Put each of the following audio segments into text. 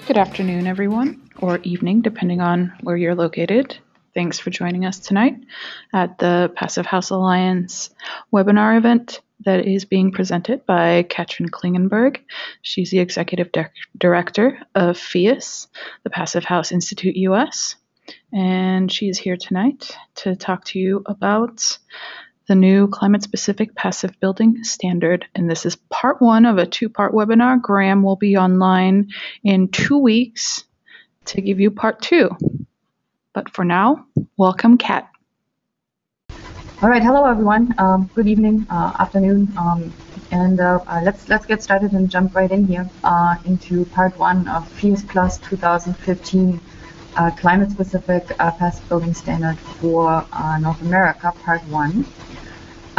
Good afternoon, everyone, or evening, depending on where you're located. Thanks for joining us tonight at the Passive House Alliance webinar event that is being presented by Katrin Klingenberg. She's the Executive Director of PHIUS, the Passive House Institute US, and she's here tonight to talk to you about the new climate-specific passive building standard. And this is part one of a two-part webinar. Graham will be online in 2 weeks to give you part two. But for now, welcome, Kat. All right, hello everyone. Good evening, afternoon, and let's get started and jump right in here into part one of PHIUS+2015 climate-specific passive building standard for North America, part one.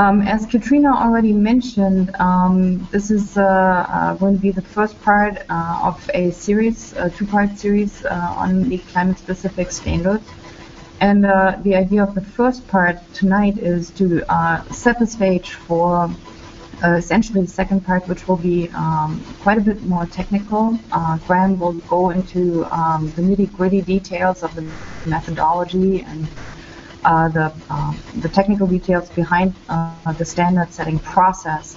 As Katrina already mentioned, this is going to be the first part of a series, a two-part series on the climate-specific standard. And the idea of the first part tonight is to set the stage for essentially the second part, which will be quite a bit more technical. Graham will go into the nitty-gritty details of the methodology and the technical details behind the standard setting process.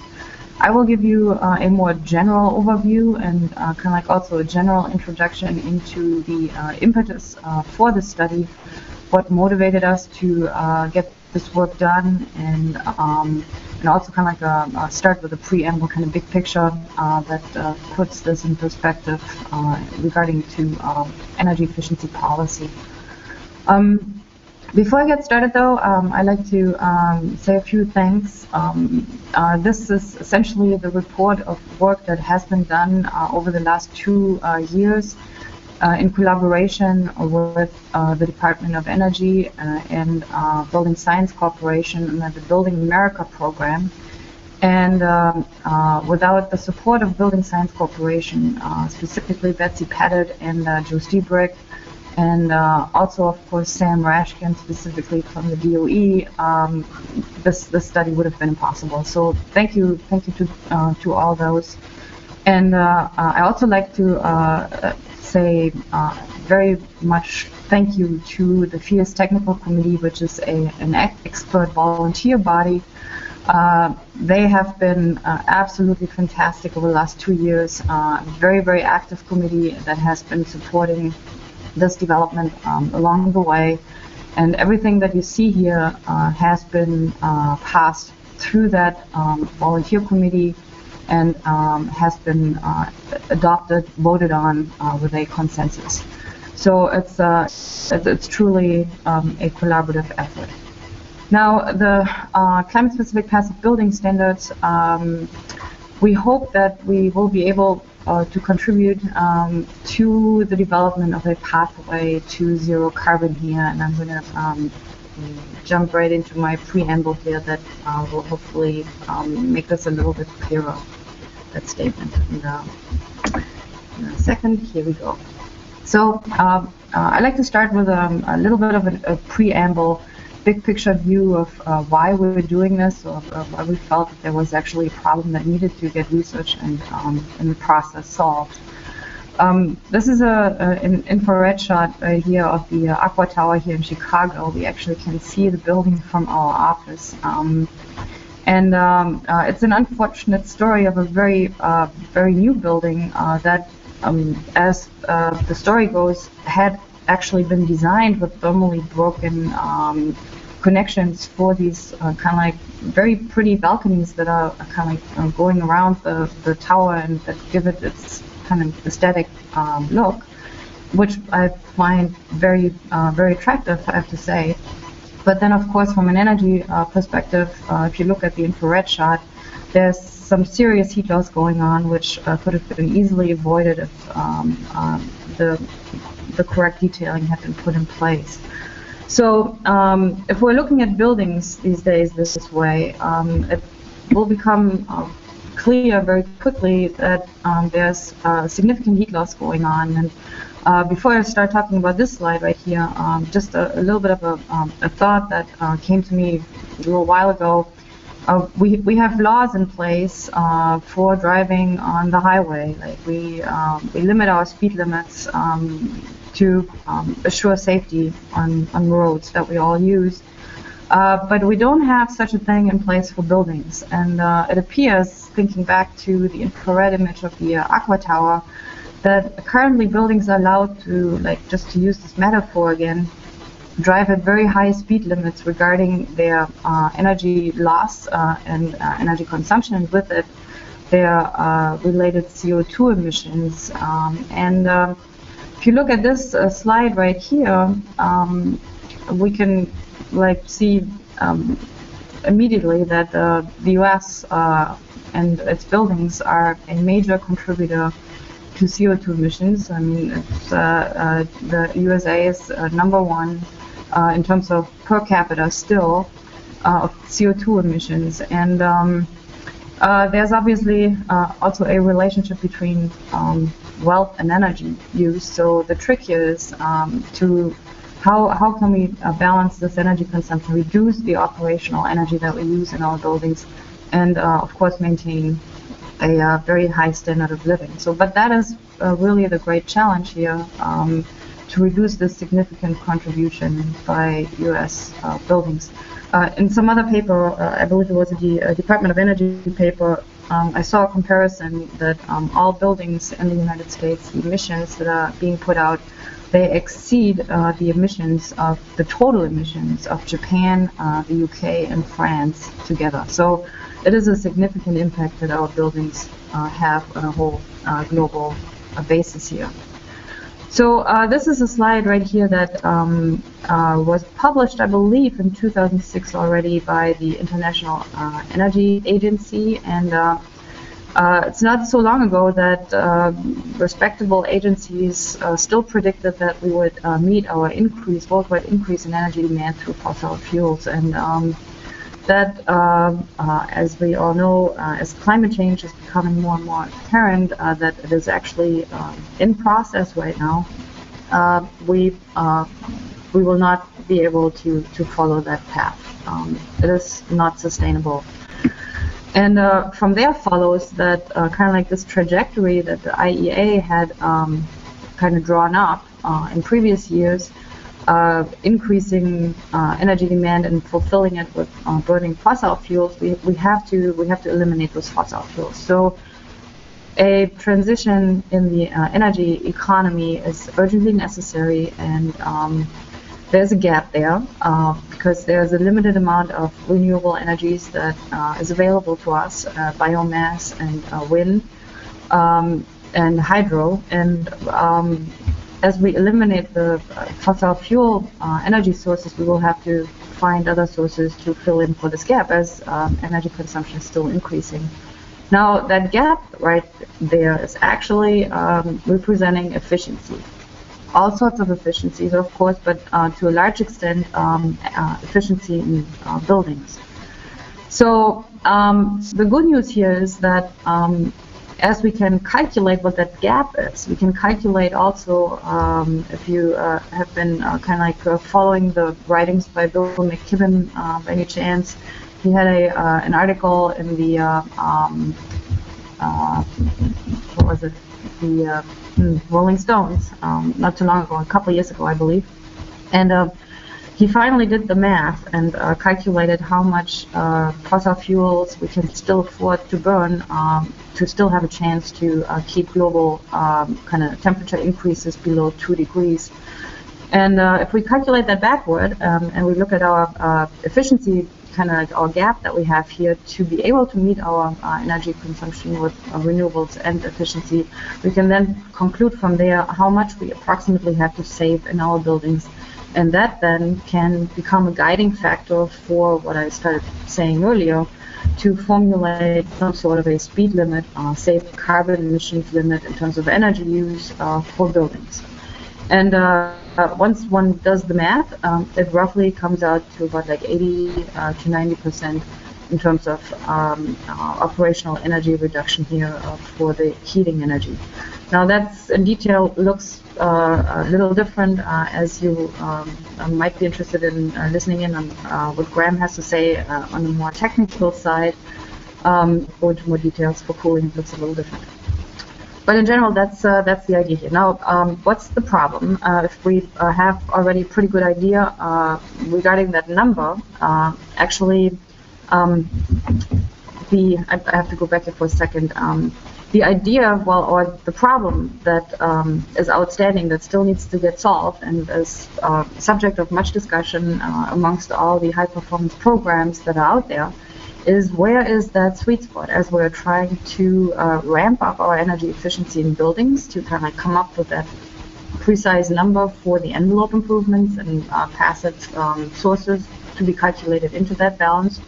I will give you a more general overview and kind of like also a general introduction into the impetus for the study, what motivated us to get this work done, and also kind of like start with a preamble, kind of big picture that puts this in perspective regarding to energy efficiency policy. Before I get started, though, I'd like to say a few things. This is essentially the report of work that has been done over the last 2 years in collaboration with the Department of Energy and Building Science Corporation and the Building America program. And without the support of Building Science Corporation, specifically Betsy Pettit and Joe Stiebrick, and also, of course, Sam Rashkin, specifically from the DOE, this study would have been impossible. So thank you to all those. And I also like to say very much thank you to the PHIUS Technical Committee, which is an expert volunteer body. They have been absolutely fantastic over the last 2 years. Very, very active committee that has been supporting this development along the way, and everything that you see here has been passed through that volunteer committee and has been adopted, voted on with a consensus. So it's truly a collaborative effort. Now, the climate-specific passive building standards, we hope that we will be able to contribute to the development of a pathway to zero carbon here, and I'm going to jump right into my preamble here that will hopefully make this a little bit clearer, that statement. And, in a second, here we go. So I'd like to start with a little bit of a preamble, big picture view of why we were doing this, or why we felt that there was actually a problem that needed to get researched and the process solved. This is an infrared shot right here of the Aqua Tower here in Chicago. We actually can see the building from our office. And it's an unfortunate story of a very new building that, as the story goes, had actually been designed with thermally broken connections for these kind of like very pretty balconies that are kind of like going around the tower and that give it its kind of aesthetic look, which I find very attractive, I have to say. But then, of course, from an energy perspective, if you look at the infrared shot, there's some serious heat loss going on, which could have been easily avoided if the correct detailing had been put in place. So if we're looking at buildings these days this way, it will become clear very quickly that there's significant heat loss going on. And before I start talking about this slide right here, just a little bit of a thought that came to me a little while ago we have laws in place for driving on the highway. Like we limit our speed limits to assure safety on roads that we all use. But we don't have such a thing in place for buildings. And it appears, thinking back to the infrared image of the Aqua Tower, that currently buildings are allowed to, like, just to use this metaphor again, drive at very high speed limits regarding their energy loss and energy consumption, and with it their related CO2 emissions. If you look at this slide right here, we can see immediately that the US and its buildings are a major contributor to CO2 emissions. I mean, it's, the USA is number one in terms of per capita still of CO2 emissions. And there's obviously also a relationship between wealth and energy use. So the trick here is to how can we balance this energy consumption, reduce the operational energy that we use in our buildings, and of course maintain a very high standard of living. So, but that is really the great challenge here, to reduce this significant contribution by U.S. Buildings. In some other paper, I believe it was the Department of Energy paper, I saw a comparison that all buildings in the United States, the emissions that are being put out, they exceed the emissions of the total emissions of Japan, the UK, and France together. So it is a significant impact that our buildings have on a whole global basis here. So this is a slide right here that was published, I believe, in 2006 already by the International Energy Agency, and it's not so long ago that respectable agencies still predicted that we would meet our worldwide increase in energy demand through fossil fuels, and that, as we all know, as climate change is becoming more and more apparent, that it is actually in process right now, we will not be able to follow that path. It is not sustainable. And from there follows that kind of like this trajectory that the IEA had kind of drawn up in previous years, increasing energy demand and fulfilling it with burning fossil fuels, we have to eliminate those fossil fuels. So a transition in the energy economy is urgently necessary, and there's a gap there because there's a limited amount of renewable energies that is available to us, biomass and wind and hydro, and as we eliminate the fossil fuel energy sources, we will have to find other sources to fill in for this gap as energy consumption is still increasing. Now, that gap right there is actually representing efficiency. All sorts of efficiencies, of course, but to a large extent, efficiency in buildings. So the good news here is that as we can calculate what that gap is, we can calculate also, if you have been kind of like following the writings by Bill McKibben by any chance, he had an article in the, what was it, the Rolling Stones, not too long ago, a couple of years ago, I believe. And he finally did the math and calculated how much fossil fuels we can still afford to burn to still have a chance to keep global kind of temperature increases below 2 degrees. And if we calculate that backward and we look at our efficiency, kind of like our gap that we have here, to be able to meet our energy consumption with renewables and efficiency, we can then conclude from there how much we approximately have to save in our buildings. And that then can become a guiding factor for what I started saying earlier, to formulate some sort of a speed limit, safe carbon emissions limit in terms of energy use for buildings. And once one does the math, it roughly comes out to about like 80 to 90% in terms of operational energy reduction here for the heating energy. Now that's in detail looks a little different, as you might be interested in listening in on what Graham has to say on the more technical side. Go into more details for cooling, it looks a little different. But in general, that's the idea here. Now, what's the problem? If we have already a pretty good idea regarding that number, actually, I have to go back here for a second. The idea, well, or the problem that is outstanding, that still needs to get solved, and is subject of much discussion amongst all the high-performance programs that are out there, is where is that sweet spot as we're trying to ramp up our energy efficiency in buildings to kind of come up with that precise number for the envelope improvements and passive sources to be calculated into that balance.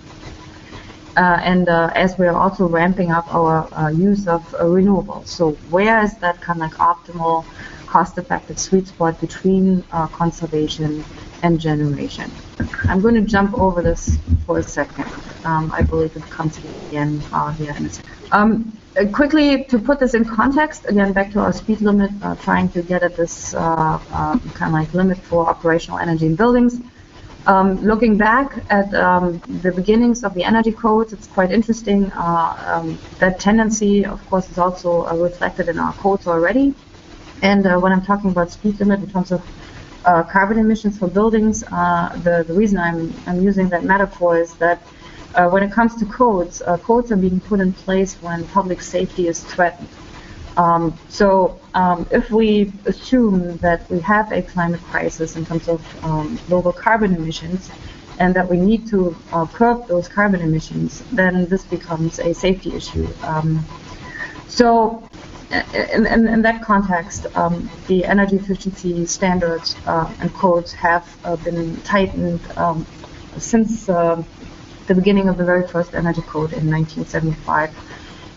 And as we are also ramping up our use of renewables. So where is that kind of like optimal, cost-effective sweet spot between conservation and generation? I'm going to jump over this for a second. I believe it comes again here in a second. Quickly, to put this in context, again, back to our speed limit, trying to get at this kind of like limit for operational energy in buildings. Looking back at the beginnings of the energy codes, it's quite interesting. That tendency, of course, is also reflected in our codes already. And when I'm talking about speed limit in terms of carbon emissions for buildings, the reason I'm using that metaphor is that when it comes to codes, codes are being put in place when public safety is threatened. So if we assume that we have a climate crisis in terms of global carbon emissions, and that we need to curb those carbon emissions, then this becomes a safety issue. So in that context, the energy efficiency standards and codes have been tightened since the beginning of the very first energy code in 1975.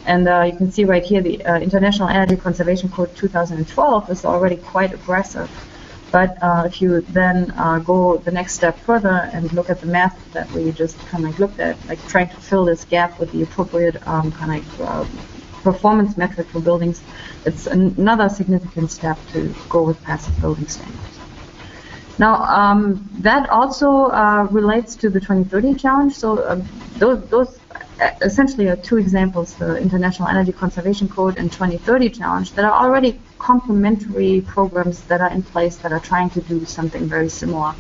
And you can see right here the International Energy Conservation Code 2012 is already quite aggressive. But if you then go the next step further and look at the math that we just kind of looked at, like trying to fill this gap with the appropriate kind of performance metric for buildings, it's another significant step to go with passive building standards. Now, that also relates to the 2030 challenge. So those essentially are two examples, the International Energy Conservation Code and 2030 challenge, that are already complementary programs that are in place that are trying to do something very similar.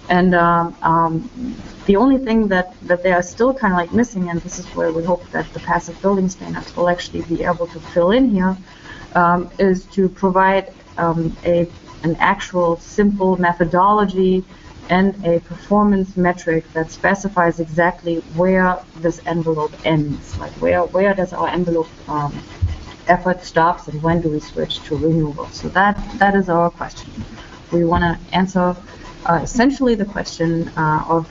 And the only thing that they are still kind of like missing, and this is where we hope that the passive building standards will actually be able to fill in here, is to provide an actual simple methodology and a performance metric that specifies exactly where this envelope ends. Like where does our envelope effort stops, and when do we switch to renewables? So that is our question. We want to answer essentially the question of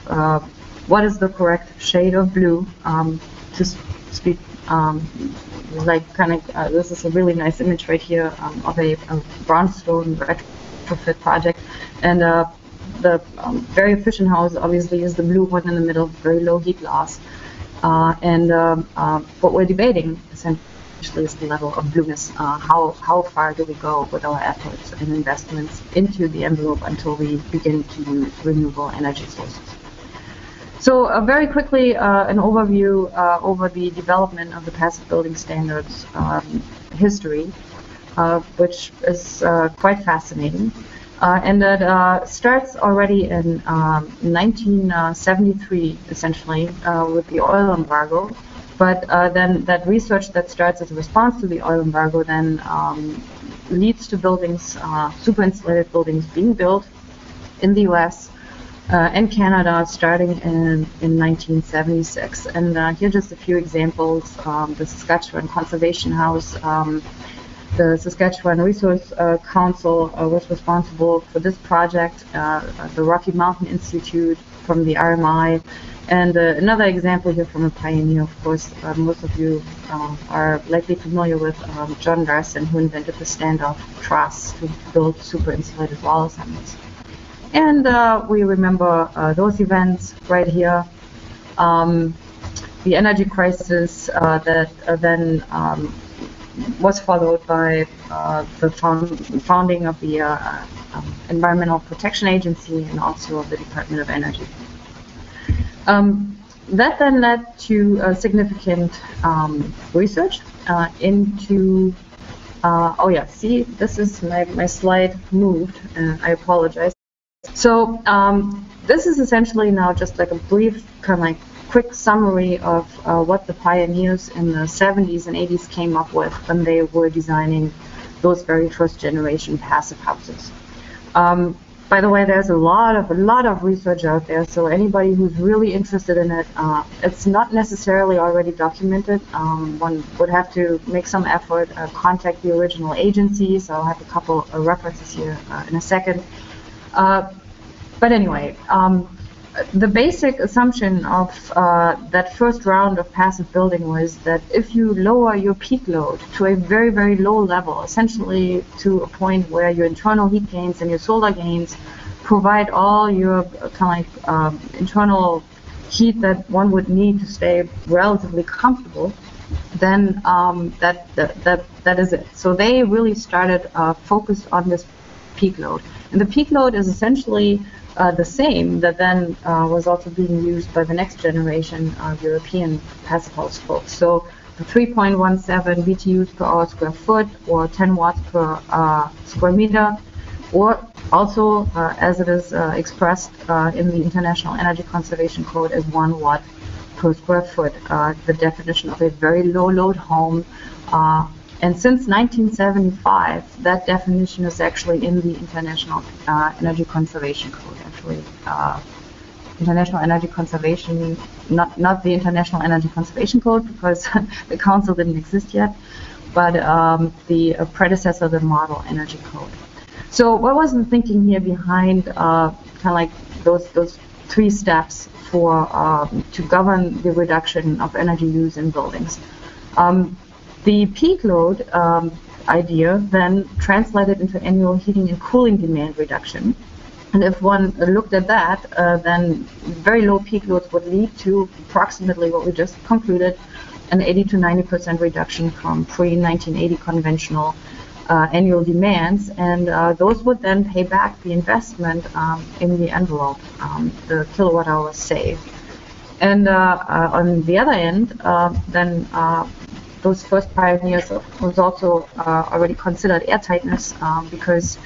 what is the correct shade of blue, to speak like kind of this is a really nice image right here of a brownstone retrofit project, and the very efficient house obviously is the blue one in the middle, very low heat loss, and what we're debating essentially is the level of blueness. How far do we go with our efforts and investments into the envelope until we begin to use renewable energy sources? So very quickly, an overview over the development of the passive building standards history, which is quite fascinating. And that starts already in 1973, essentially, with the oil embargo. But then that research that starts as a response to the oil embargo then leads to buildings, super insulated buildings being built in the US and Canada starting in 1976. And here are just a few examples. The Saskatchewan Conservation House, the Saskatchewan Resource Council was responsible for this project, the Rocky Mountain Institute from the RMI, and another example here from a pioneer, of course. Most of you are likely familiar with John Garson, who invented the standoff truss to build super insulated wall assemblies. And we remember those events right here. The energy crisis that then was followed by the founding of the Environmental Protection Agency and also of the Department of Energy. That then led to significant research into oh yeah, see, this is my slide moved, I apologize. So this is essentially now just like a brief kind of like quick summary of what the pioneers in the 70s and 80s came up with when they were designing those very first generation passive houses. By the way, there's a lot of research out there, so anybody who's really interested in it, it's not necessarily already documented. One would have to make some effort, contact the original agencies. I'll have a couple of references here in a second. But anyway, the basic assumption of that first round of passive building was that if you lower your peak load to a very, very low level, essentially to a point where your internal heat gains and your solar gains provide all your kind of like internal heat that one would need to stay relatively comfortable, then that is it. So they really started focused on this peak load. And the peak load is essentially the same that then was also being used by the next generation European passive house folks. So the 3.17 BTUs per hour square foot, or 10 watts per square meter, or also as it is expressed in the International Energy Conservation Code as 1 watt per square foot, the definition of a very low load home. And since 1975, that definition is actually in the International Energy Conservation Code. Actually, International Energy Conservation, not the International Energy Conservation Code, because the Council didn't exist yet, but the predecessor, the Model Energy Code. So, what was the thinking here behind kind of like those three steps for to govern the reduction of energy use in buildings? The peak load idea then translated into annual heating and cooling demand reduction. And if one looked at that, then very low peak loads would lead to approximately what we just concluded, an 80 to 90% reduction from pre-1980 conventional annual demands. And those would then pay back the investment in the envelope, the kilowatt hours saved. And on the other end, then those first pioneers was also already considered airtightness because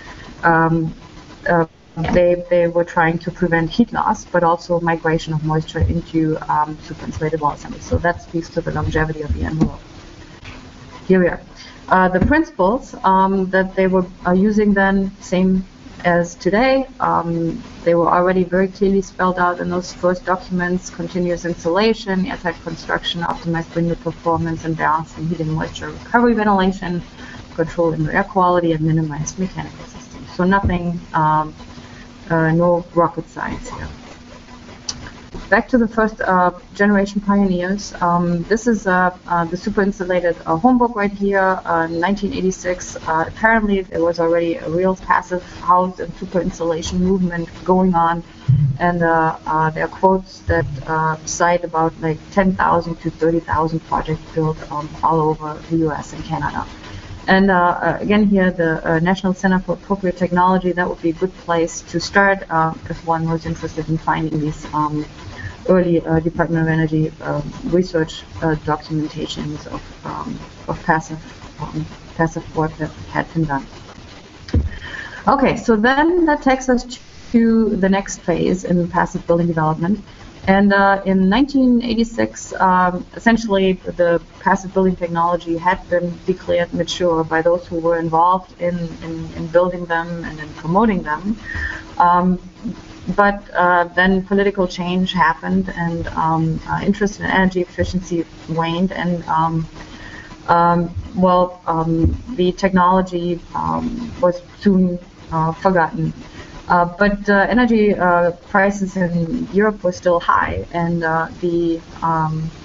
they were trying to prevent heat loss, but also migration of moisture into superinsulated wall assemblies. So that speaks to the longevity of the envelope. Here we are. The principles that they were using then, same as today, they were already very clearly spelled out in those first documents: continuous insulation, airtight construction, optimized window performance, and balancing heat and moisture recovery ventilation, control indoor air quality, and minimized mechanical systems. So nothing, no rocket science here. Back to the first generation pioneers. This is the super insulated homebook right here, 1986. Apparently there was already a real passive house and super insulation movement going on, and there are quotes that cite about like 10,000 to 30,000 projects built all over the US and Canada. And again here, the National Center for Appropriate Technology, that would be a good place to start if one was interested in finding these early Department of Energy research documentations of passive work that had been done. Okay, so then that takes us to the next phase in passive building development. And in 1986, essentially the passive building technology had been declared mature by those who were involved in building them and in promoting them. But then political change happened, and interest in energy efficiency waned, and the technology was soon forgotten. But energy prices in Europe were still high, and the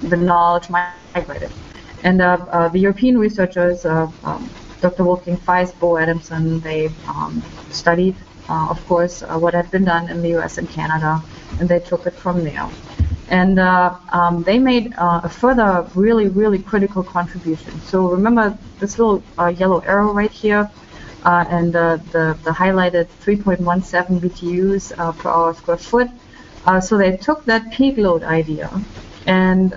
knowledge migrated. And the European researchers, Dr. Wolfgang Feist, Bo Adamson, they studied, of course, what had been done in the US and Canada, and they took it from there. And they made a further really critical contribution. So remember this little yellow arrow right here, and the highlighted 3.17 BTUs per hour square foot. So they took that peak load idea and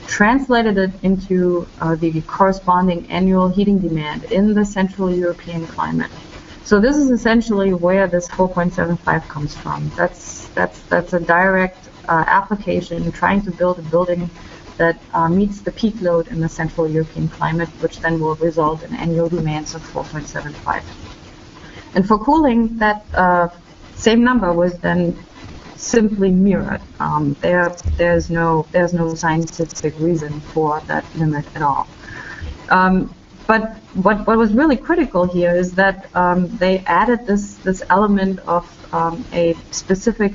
translated it into the corresponding annual heating demand in the Central European climate. So this is essentially where this 4.75 comes from. That's a direct application trying to build a building that meets the peak load in the Central European climate, which then will result in annual demands of 4.75. And for cooling, that same number was then simply mirrored. There's no scientific reason for that limit at all. But what was really critical here is that they added this element of a specific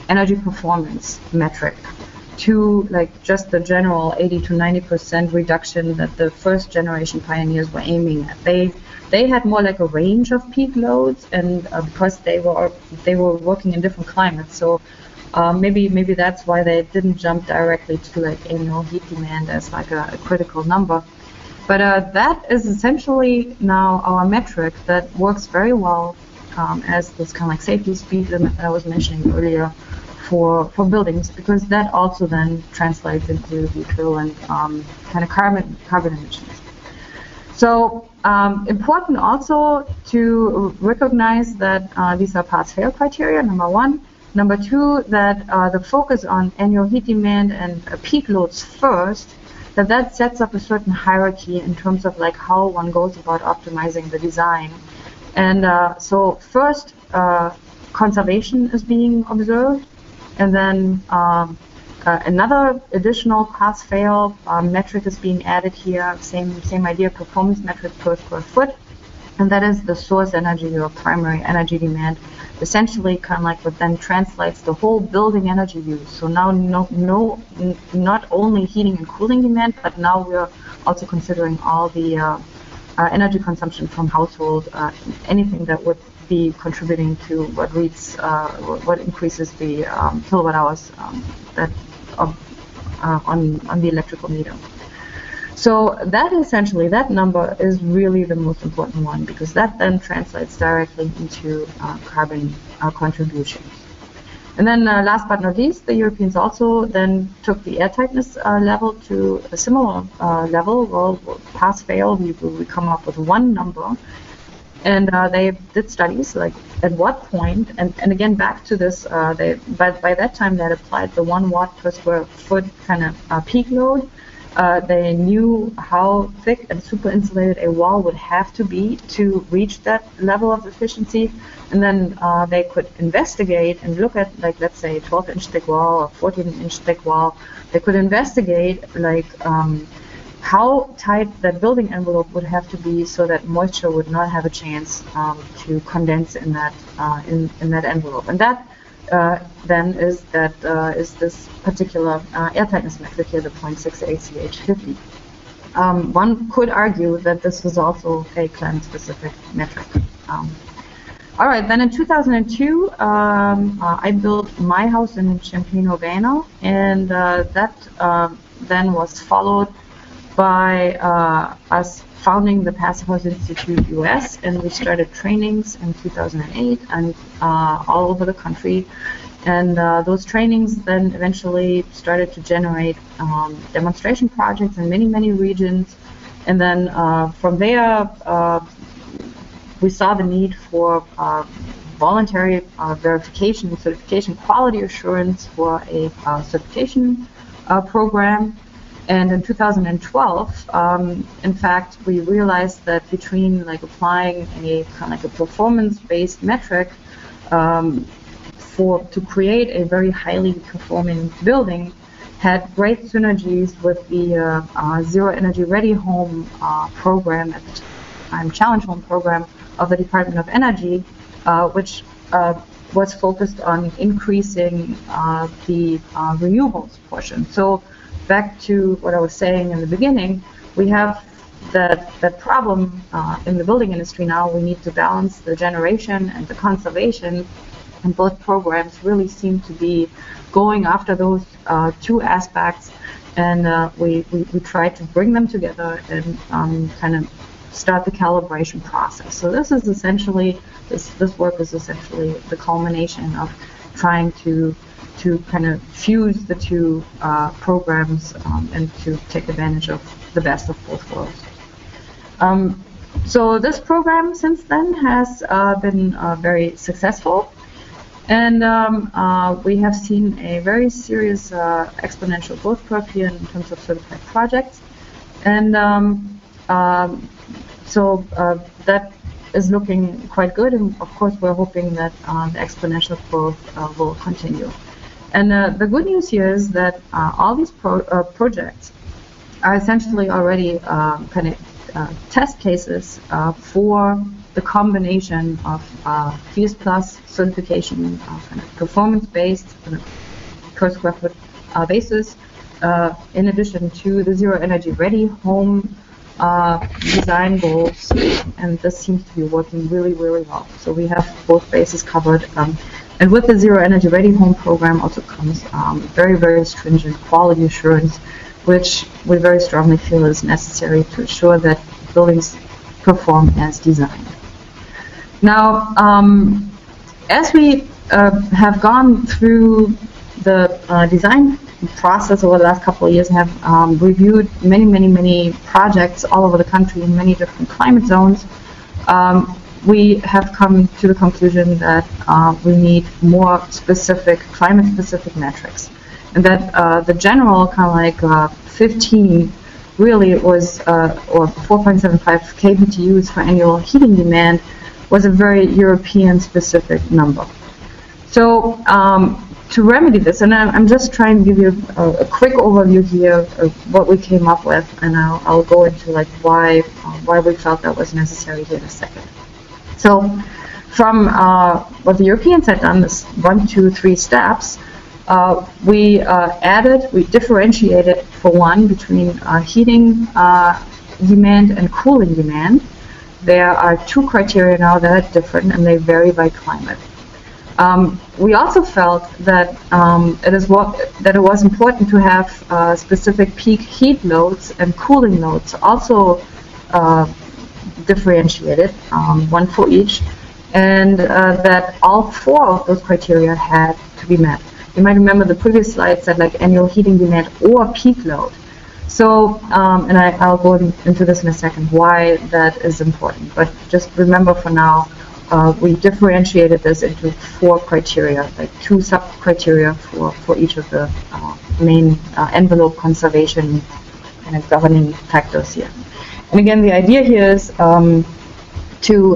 energy performance metric to like just the general 80 to 90% reduction that the first generation pioneers were aiming at. They had more like a range of peak loads, and because they were working in different climates, so maybe that's why they didn't jump directly to like annual heat demand as like a critical number. But that is essentially now our metric that works very well as this kind of like safety speed limit that I was mentioning earlier for buildings, because that also then translates into the equivalent kind of carbon emissions. So important also to recognize that these are pass-fail criteria, number one. Number two, that the focus on annual heat demand and peak loads first, that sets up a certain hierarchy in terms of like how one goes about optimizing the design. And so first, conservation is being observed, and then another additional pass-fail metric is being added here, same idea, performance metric per square foot, and that is the source energy or primary energy demand, essentially kind of like what then translates the whole building energy use. So now not only heating and cooling demand, but now we're also considering all the energy consumption from household, anything that would be contributing to what increases the kilowatt hours that on the electrical meter. So that essentially, that number is really the most important one, because that then translates directly into carbon contributions. And then last but not least, the Europeans also then took the air tightness level to a similar level. Well, pass-fail, we come up with one number. And they did studies like at what point, and again back to this, by that time they had applied the 1 watt per square foot kind of peak load. They knew how thick and super insulated a wall would have to be to reach that level of efficiency, and then they could investigate and look at, like, let's say a 12-inch thick wall or 14-inch thick wall. They could investigate like how tight that building envelope would have to be so that moisture would not have a chance to condense in that envelope, and that then is this particular air tightness metric here, the 0.68 CH50. One could argue that this is also a climate-specific metric. All right, then in 2002, I built my house in Champaign-Urbana, and that then was followed by us founding the Passive House Institute US, and we started trainings in 2008 and all over the country. And those trainings then eventually started to generate demonstration projects in many regions. And then from there, we saw the need for voluntary verification, certification, quality assurance for a certification program. And in 2012, in fact, we realized that between like applying a kind of like a performance-based metric to create a very highly performing building had great synergies with the Zero Energy Ready Home program at the time, Challenge Home program of the Department of Energy, which was focused on increasing the renewables portion. So back to what I was saying in the beginning, we have that problem in the building industry now. We need to balance the generation and the conservation And both programs really seem to be going after those two aspects, and we tried to bring them together and kind of start the calibration process. So this is essentially, this work is essentially the culmination of trying to kind of fuse the two programs and to take advantage of the best of both worlds. So this program since then has been very successful. And we have seen a very serious exponential growth curve here in terms of certified projects. And so that is looking quite good. And of course, we're hoping that the exponential growth will continue. And the good news here is that all these projects are essentially already kind of test cases for the combination of PHIUS+ certification, kind of performance-based per square foot basis, in addition to the zero energy ready home design goals, and this seems to be working really, really well. So we have both bases covered, and with the zero energy ready home program also comes very, very stringent quality assurance, which we very strongly feel is necessary to ensure that buildings perform as designed. Now, as we have gone through the design process over the last couple of years and have reviewed many projects all over the country in many different climate zones, we have come to the conclusion that we need more specific, climate-specific metrics, and that the general kind of like 15 really was, or 4.75 kBTUs for annual heating demand, was a very European-specific number. So to remedy this, and I'm just trying to give you a quick overview here of what we came up with, and I'll go into like why we felt that was necessary here in a second. So from what the Europeans had done, this 1, 2, 3 steps, we differentiated for one between heating demand and cooling demand. There are 2 criteria now that are different, and they vary by climate. We also felt that it was important to have specific peak heat loads and cooling loads also differentiated, one for each, and that all 4 of those criteria had to be met. You might remember the previous slide said like annual heating demand or peak load. So, and I'll go into this in a second, why that is important. But just remember for now, we differentiated this into 4 criteria, like 2 sub-criteria for each of the main envelope conservation kind of governing factors here. And again, the idea here is to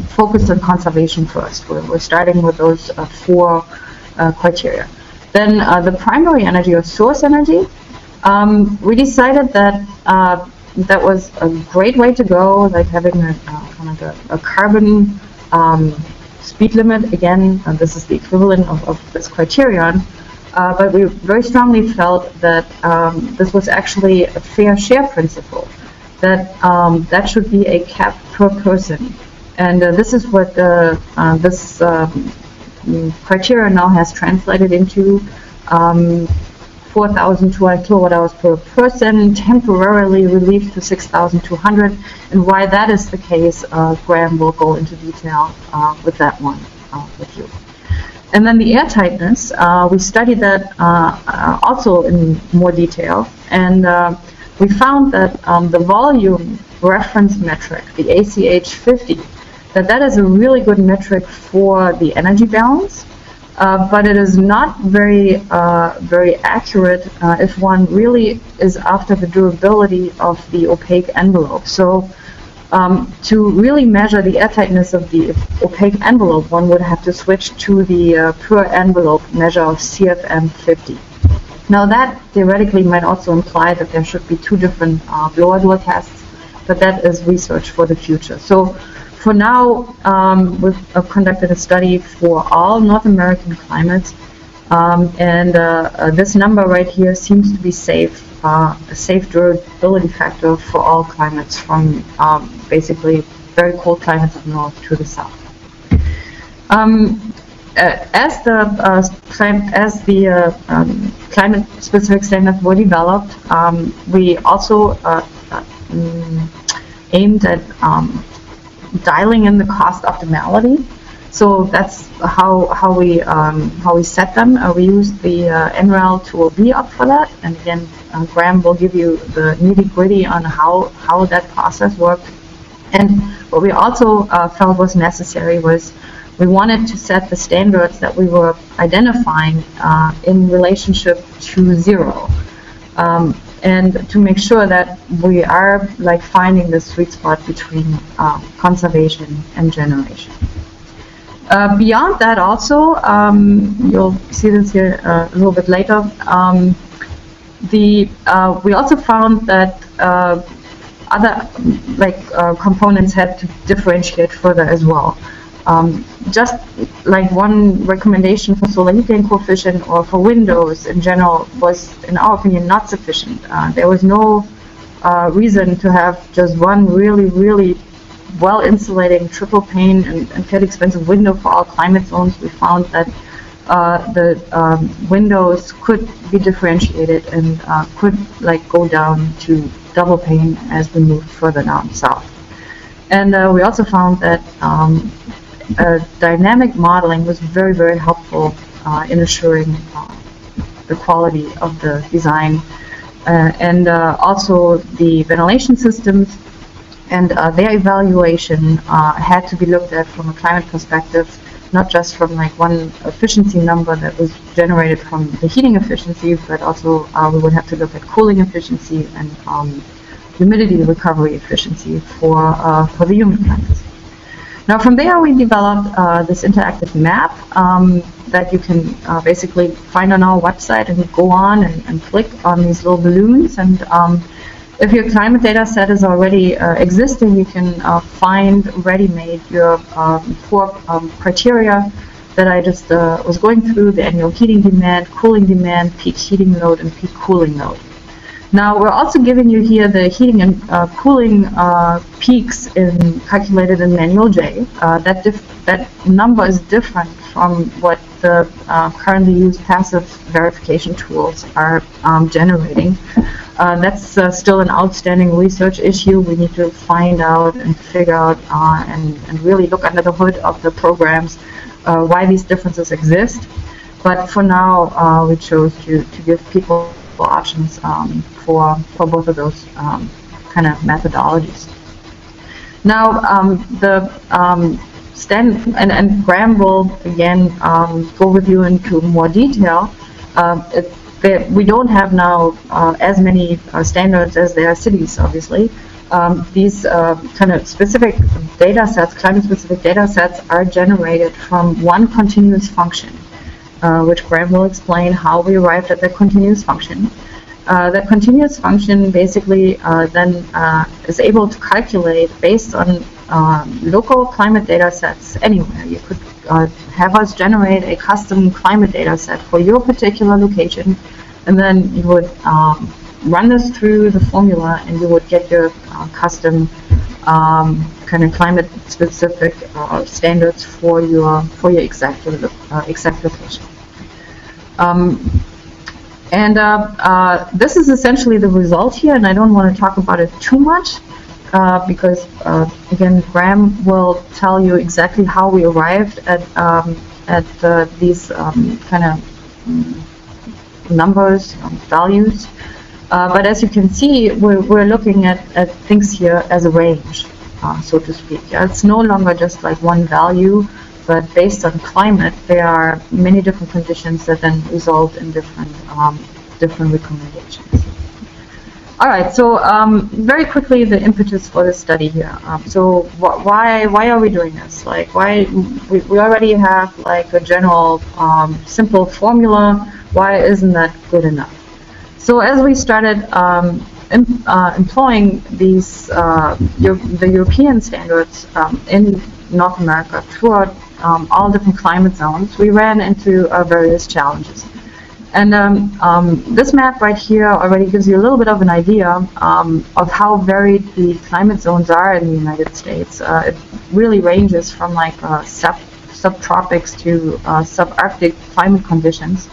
focus on conservation first. We're starting with those 4 criteria. Then the primary energy or source energy. We decided that that was a great way to go, like having a kind of a carbon speed limit. Again, this is the equivalent of this criterion, but we very strongly felt that this was actually a fair share principle, that that should be a cap per person. And this is what this criteria now has translated into 4,200 kilowatt hours per person, temporarily relieved to 6,200. And why that is the case, Graham will go into detail with that one with you. And then the air tightness, we studied that also in more detail, and we found that the volume reference metric, the ACH 50, that is a really good metric for the energy balance. But it is not very accurate if one really is after the durability of the opaque envelope. So to really measure the airtightness of the opaque envelope, one would have to switch to the per envelope measure of CFM 50. Now that theoretically might also imply that there should be 2 different blower door tests, but that is research for the future. So for now, we've conducted a study for all North American climates, and this number right here seems to be safe, a safe durability factor for all climates, from basically very cold climates of north to the south. As the climate-specific standards were developed, we also aimed at dialing in the cost optimality. So that's how we set them. We used the NREL tool VOP for that, and again, Graham will give you the nitty-gritty on how that process worked. And what we also felt was necessary was we wanted to set the standards that we were identifying in relationship to zero, and to make sure that we are like finding the sweet spot between conservation and generation. Beyond that, also, you'll see this here a little bit later. We also found that other components had to differentiate further as well. Just like one recommendation for solar heating coefficient or for windows in general was, in our opinion, not sufficient. There was no reason to have just one really well insulating triple pane and fairly expensive window for all climate zones. We found that the windows could be differentiated and could go down to double pane as we moved further down south. And we also found that dynamic modeling was very helpful in assuring the quality of the design, and also the ventilation systems and their evaluation had to be looked at from a climate perspective, not just from one efficiency number that was generated from the heating efficiency, but also we would have to look at cooling efficiency and humidity recovery efficiency for the humid climates. Now from there we developed this interactive map that you can basically find on our website, and you go on and click on these little balloons, and if your climate data set is already existing, you can find ready-made your 4 criteria that I just was going through: the annual heating demand, cooling demand, peak heating load, and peak cooling load. Now we're also giving you here the heating and cooling peaks calculated in manual J. That number is different from what the currently used passive verification tools are generating. That's still an outstanding research issue. We need to find out and figure out and really look under the hood of the programs why these differences exist. But for now, we chose to give people options for both of those kind of methodologies. Now, and Graham will again go with you into more detail. We don't have now as many standards as there are cities, obviously. These kind of specific data sets, climate-specific data sets, are generated from one continuous function, which Graham will explain how we arrived at that continuous function. That continuous function basically then is able to calculate based on local climate data sets anywhere. You could have us generate a custom climate data set for your particular location, and then you would run this through the formula, and you would get your custom kind of climate-specific standards for your exact location. This is essentially the result here, and I don't want to talk about it too much because, again, Graham will tell you exactly how we arrived at these kind of numbers, values. But as you can see, we're looking at things here as a range, so to speak. It's no longer just like one value, but based on climate, there are many different conditions that then result in different recommendations. All right, so very quickly, the impetus for this study here. So why are we doing this? Like, why we already have like a general simple formula. Why isn't that good enough? So as we started employing these the European standards in North America throughout all different climate zones, we ran into various challenges. And this map right here already gives you a little bit of an idea of how varied the climate zones are in the United States. It really ranges from like subtropics to subarctic climate conditions,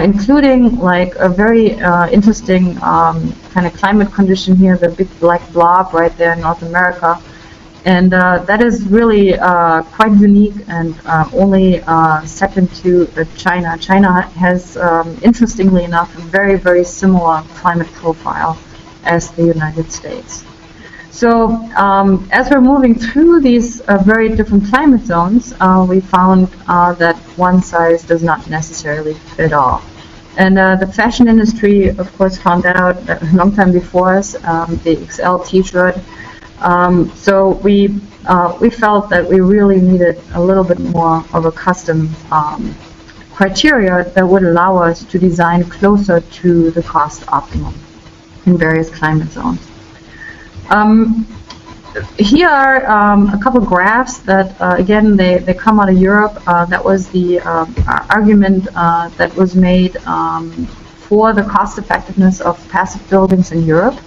including like a very interesting kind of climate condition here, the big black blob right there in North America. And that is really quite unique and only second to China. China has, interestingly enough, a very, very similar climate profile as the United States. So as we're moving through these very different climate zones, we found that one size does not necessarily fit all. And the fashion industry, of course, found that out a long time before us, the XL t-shirt. So we felt that we really needed a little bit more of a custom criteria that would allow us to design closer to the cost optimum in various climate zones. Here are a couple graphs that, again, they come out of Europe. That was the argument that was made for the cost effectiveness of passive buildings in Europe.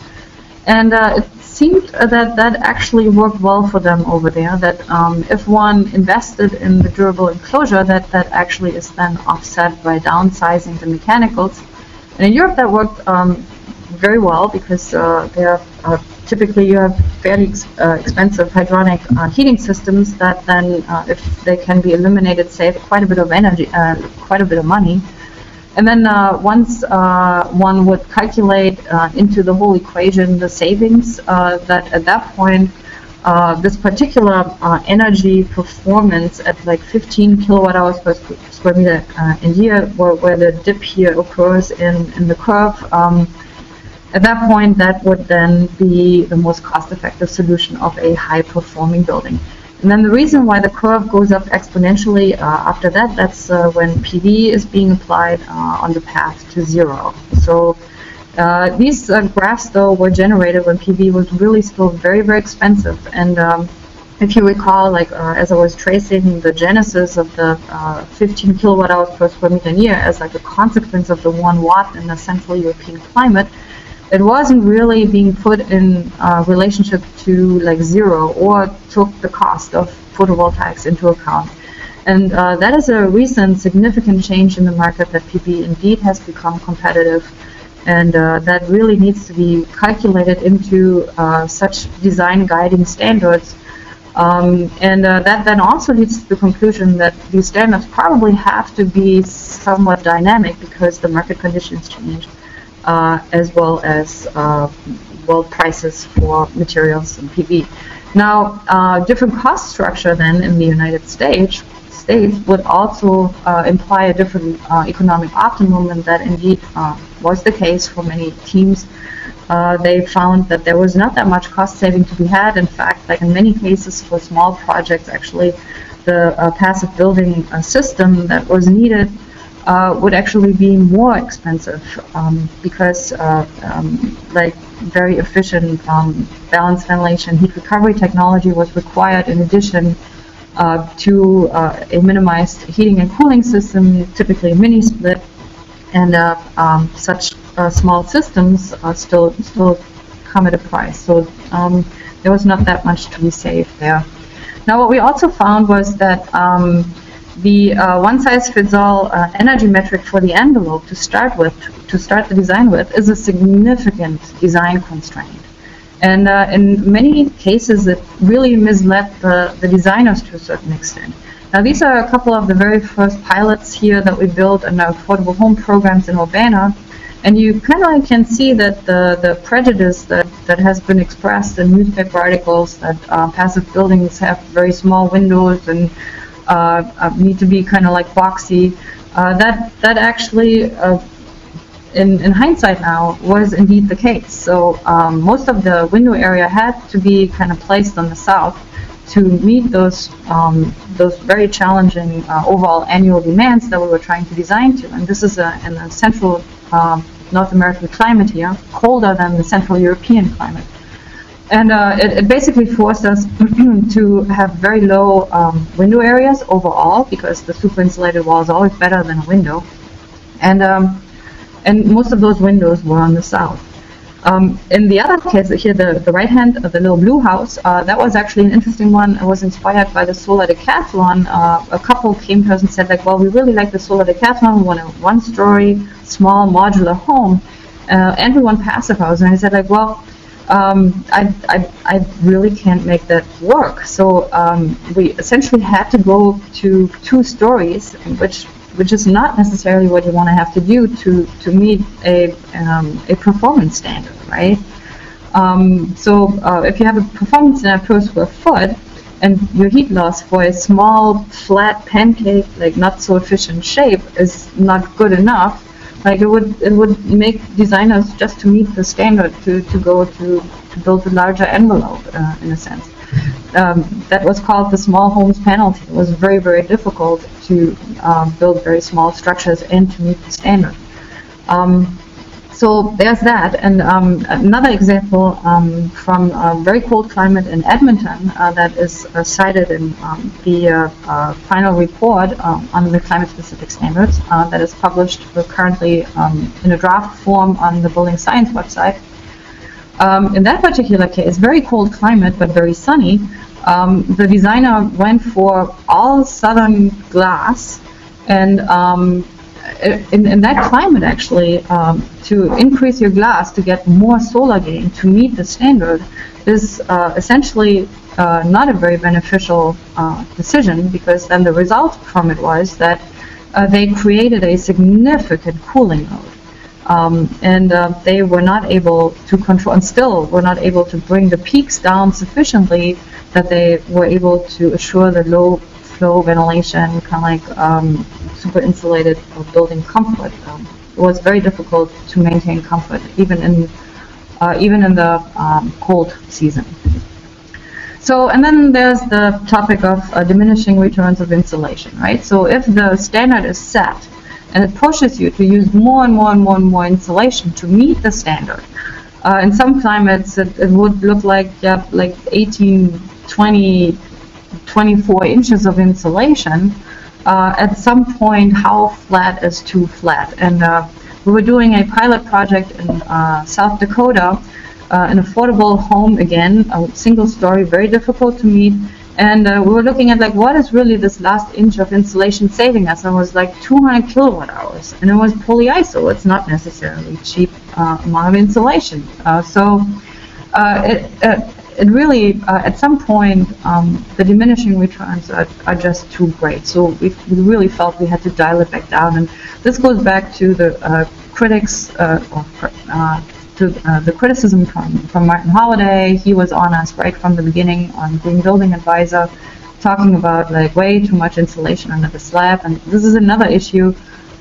And it seemed that that actually worked well for them over there, that if one invested in the durable enclosure, that actually is then offset by downsizing the mechanicals. And in Europe that worked very well because typically you have fairly expensive hydronic heating systems that then, if they can be eliminated, save quite a bit of energy, quite a bit of money. And then once one would calculate into the whole equation the savings, that at that point this particular energy performance at like 15 kilowatt hours per square meter a year, where the dip here occurs in the curve, at that point that would then be the most cost-effective solution of a high-performing building. And then the reason why the curve goes up exponentially after that, that's when PV is being applied on the path to zero. So these graphs, though, were generated when PV was really still very, very expensive. And if you recall, like as I was tracing the genesis of the 15 kilowatt hours per square meter a year as like a consequence of the 1 watt in the Central European climate, it wasn't really being put in relationship to like zero or took the cost of photovoltaics into account. And that is a recent significant change in the market, that PV indeed has become competitive, and that really needs to be calculated into such design guiding standards. That then also leads to the conclusion that these standards probably have to be somewhat dynamic because the market conditions change. As well as world prices for materials and PV. Now, different cost structure then in the United States would also imply a different economic optimum, and that indeed was the case for many teams. They found that there was not that much cost saving to be had. In fact, like in many cases for small projects, actually the passive building system that was needed would actually be more expensive because like very efficient balanced ventilation heat recovery technology was required in addition to a minimized heating and cooling system, typically a mini split, and such small systems still come at a price. So there was not that much to be saved there. Now what we also found was that the one-size-fits-all energy metric for the envelope to start the design with, is a significant design constraint. And in many cases, it really misled the designers to a certain extent. Now, these are a couple of the very first pilots here that we built in our affordable home programs in Urbana. And you kind of can see that the prejudice that has been expressed in newspaper articles that passive buildings have very small windows and need to be kind of like boxy, that actually, in hindsight now, was indeed the case. So most of the window area had to be kind of placed on the south to meet those very challenging overall annual demands that we were trying to design to. And this is in the central North American climate here, colder than the Central European climate. And it basically forced us to have very low window areas overall, because the super insulated wall is always better than a window. And most of those windows were on the south. In the other case, here the right hand, the little blue house, that was actually an interesting one. It was inspired by the solar decathlon. A couple came to us and said, like, well, we really like the solar decathlon. We want a one-story, small, modular home, and we want passive house. And I said, like, well, I really can't make that work. So we essentially had to go to 2 stories, which is not necessarily what you want to have to do to meet a performance standard, right? So if you have a performance standard per square foot, and your heat loss for a small, flat pancake, like not so efficient shape, is not good enough, like it would make designers, just to meet the standard, to build a larger envelope in a sense. That was called the small homes penalty. It was very, very difficult to build very small structures and to meet the standard. So there's that. And another example from a very cold climate in Edmonton that is cited in the final report on the climate-specific standards that is published currently in a draft form on the Building Science website. In that particular case, very cold climate but very sunny, the designer went for all southern glass, and in that climate, actually, to increase your glass to get more solar gain to meet the standard is essentially not a very beneficial decision, because then the result from it was that they created a significant cooling load. And they were not able to control, and still were not able to bring the peaks down sufficiently that they were able to assure the low flow ventilation, kind of like super insulated building comfort. It was very difficult to maintain comfort even in the cold season. So, and then there's the topic of diminishing returns of insulation, right? So if the standard is set and it pushes you to use more and more and more and more insulation to meet the standard, in some climates it would look like 18, 20, 24 inches of insulation. At some point, how flat is too flat? And we were doing a pilot project in South Dakota, an affordable home again, a single story, very difficult to meet. And we were looking at, like, what is really this last inch of insulation saving us? And it was like 200 kilowatt hours. And it was polyiso. It's not necessarily cheap amount of insulation. So it really, at some point, the diminishing returns are just too great. So we really felt we had to dial it back down. And this goes back to the critics, the criticism from Martin Holliday. He was on us right from the beginning on Green Building Advisor, talking about like way too much insulation under the slab. And this is another issue,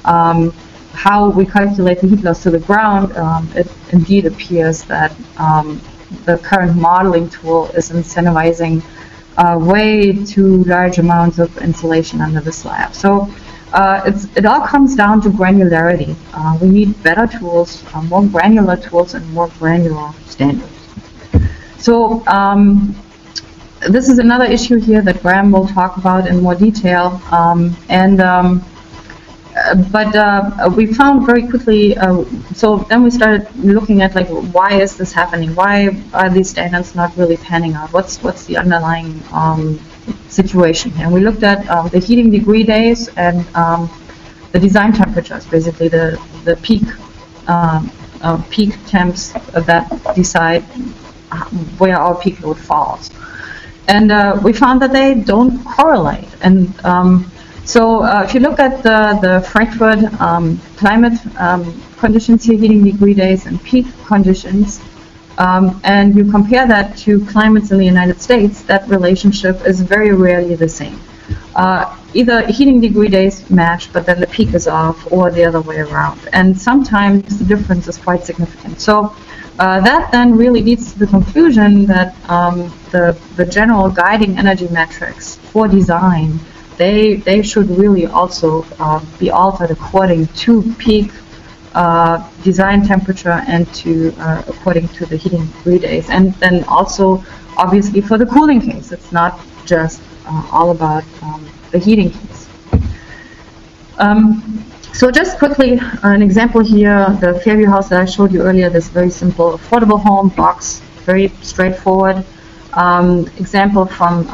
how we calculate the heat loss to the ground. It indeed appears that the current modeling tool is incentivizing way too large amounts of insulation under the slab. So it all comes down to granularity. We need better tools, more granular tools, and more granular standards. So this is another issue here that Graham will talk about in more detail. But we found very quickly, so then we started looking at, like, why is this happening? Why are these standards not really panning out? What's the underlying situation? And we looked at the heating degree days and the design temperatures, basically the peak temps that decide where our peak load falls. And we found that they don't correlate. And so if you look at the Frankfurt climate conditions here, heating degree days and peak conditions, and you compare that to climates in the United States, that relationship is very rarely the same. Either heating degree days match, but then the peak is off, or the other way around. And sometimes the difference is quite significant. So that then really leads to the conclusion that the general guiding energy metrics for design, they should really also be altered according to peak design temperature and to according to the heating degree days. And then also, obviously, for the cooling case, it's not just all about the heating case. So just quickly, an example here, the Fairview house that I showed you earlier, this very simple affordable home box, very straightforward. Example from,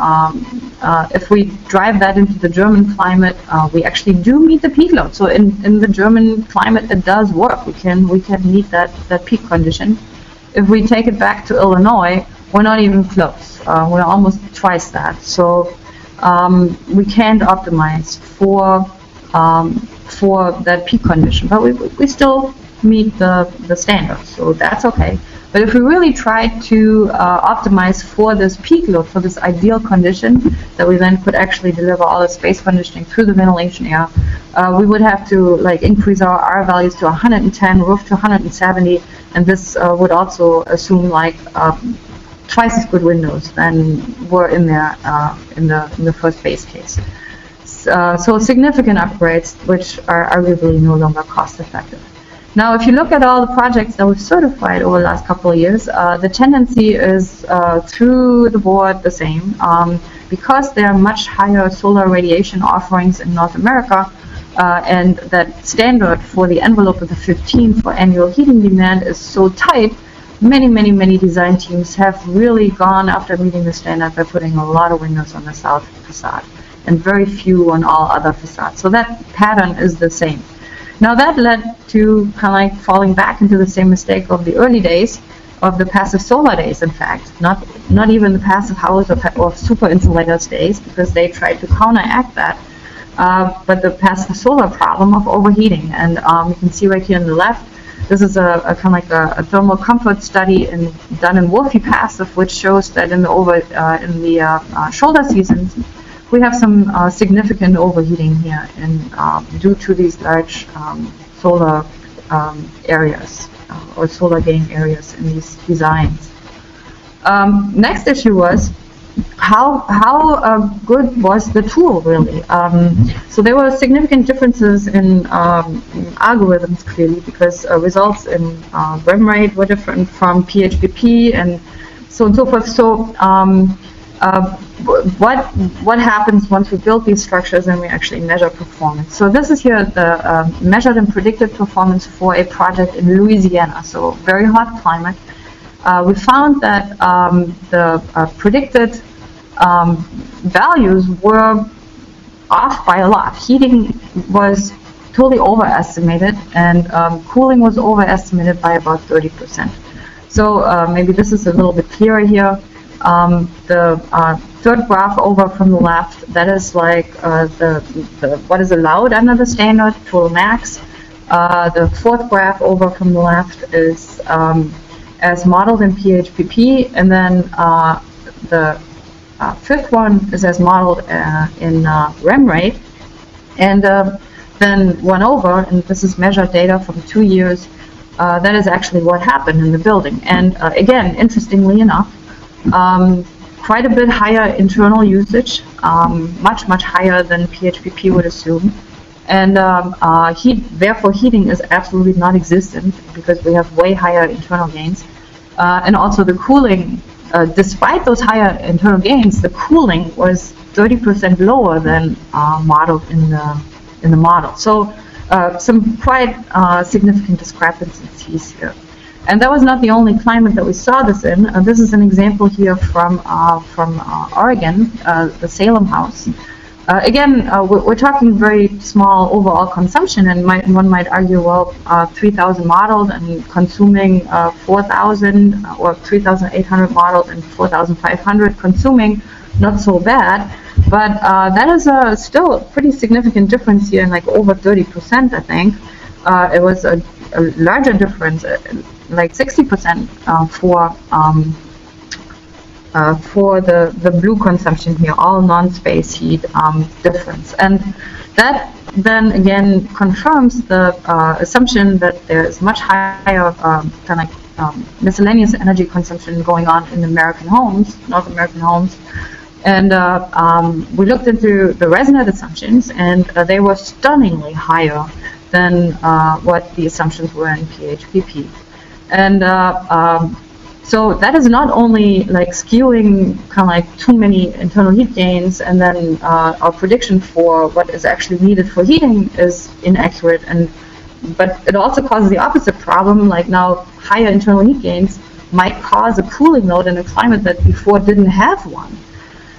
if we drive that into the German climate, we actually do meet the peak load. So in the German climate, it does work. We can meet that peak condition. If we take it back to Illinois, we're not even close. We're almost twice that. So we can't optimize for that peak condition, but we still meet the standards, so that's okay. But if we really try to optimize for this peak load, for this ideal condition, that we then could actually deliver all the space conditioning through the ventilation air, we would have to increase our R values to 110, roof to 170, and this would also assume twice as good windows than were in there in the first base case. So significant upgrades, which are arguably no longer cost effective. Now, if you look at all the projects that we've certified over the last couple of years, the tendency is through the board the same. Because there are much higher solar radiation offerings in North America, and that standard for the envelope of the 15 for annual heating demand is so tight, many design teams have really gone after meeting the standard by putting a lot of windows on the south facade and very few on all other facades. So that pattern is the same. Now that led to falling back into the same mistake of the early days, of the passive solar days, in fact, not even the passive house or super insulators days, because they tried to counteract that, but the passive solar problem of overheating. And you can see right here on the left, this is a thermal comfort study done in Wolfie Passive, which shows that in the shoulder seasons, we have some significant overheating here due to these large solar areas or solar gain areas in these designs. Next issue was how good was the tool really? So there were significant differences in algorithms clearly, because results in rem rate were different from PHPP and so on and so forth. So what happens once we build these structures and we actually measure performance? So this is here the measured and predicted performance for a project in Louisiana, so very hot climate. We found that the predicted values were off by a lot. Heating was totally overestimated, and cooling was overestimated by about 30%. So maybe this is a little bit clearer here. The third graph over from the left, that is what is allowed under the standard, total max. The fourth graph over from the left is as modeled in PHPP, and then the fifth one is as modeled in rem rate. And then one over, and this is measured data from 2 years, that is actually what happened in the building. And again, interestingly enough, quite a bit higher internal usage, much higher than PHPP would assume. And therefore heating is absolutely non-existent, because we have way higher internal gains. And also the cooling, despite those higher internal gains, the cooling was 30% lower than modeled in the model. So some quite significant discrepancies here. And that was not the only climate that we saw this in. This is an example here from Oregon, the Salem house. Again, we're talking very small overall consumption, and one might argue, well, 3,000 modeled and consuming 4,000, or 3,800 modeled and 4,500 consuming, not so bad. But that is still a pretty significant difference here, over 30%, I think. It was a larger difference, like 60% for the blue consumption here, all non-space heat difference. And that then again confirms the assumption that there is much higher miscellaneous energy consumption going on in American homes, North American homes. And we looked into the ResNet assumptions, and they were stunningly higher than what the assumptions were in PHPP. And So that is not only like skewing kind of like too many internal heat gains, and then our prediction for what is actually needed for heating is inaccurate, but it also causes the opposite problem, like now higher internal heat gains might cause a cooling load in a climate that before didn't have one.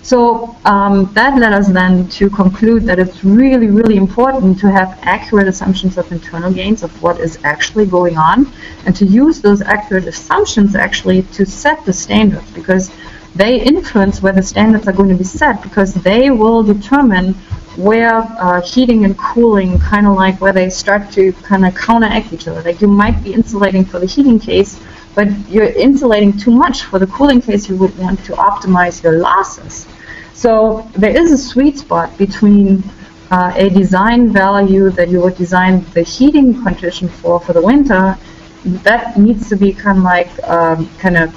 So that led us then to conclude that it's really, really important to have accurate assumptions of internal gains, of what is actually going on, and to use those accurate assumptions actually to set the standards, because they influence where the standards are going to be set, because they will determine where heating and cooling kind of like where they start to kind of counteract each other. Like you might be insulating for the heating case, but you're insulating too much for the cooling case. You would want to optimize your losses. So there is a sweet spot between a design value that you would design the heating condition for the winter. That needs to be kind of like kind of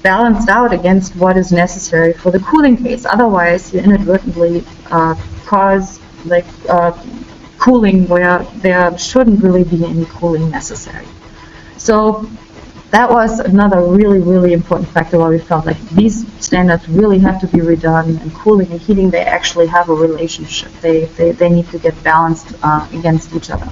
balanced out against what is necessary for the cooling case. Otherwise, you inadvertently cause like cooling where there shouldn't really be any cooling necessary. So that was another really, really important factor why we felt like these standards really have to be redone, and cooling and heating, they actually have a relationship. They need to get balanced against each other.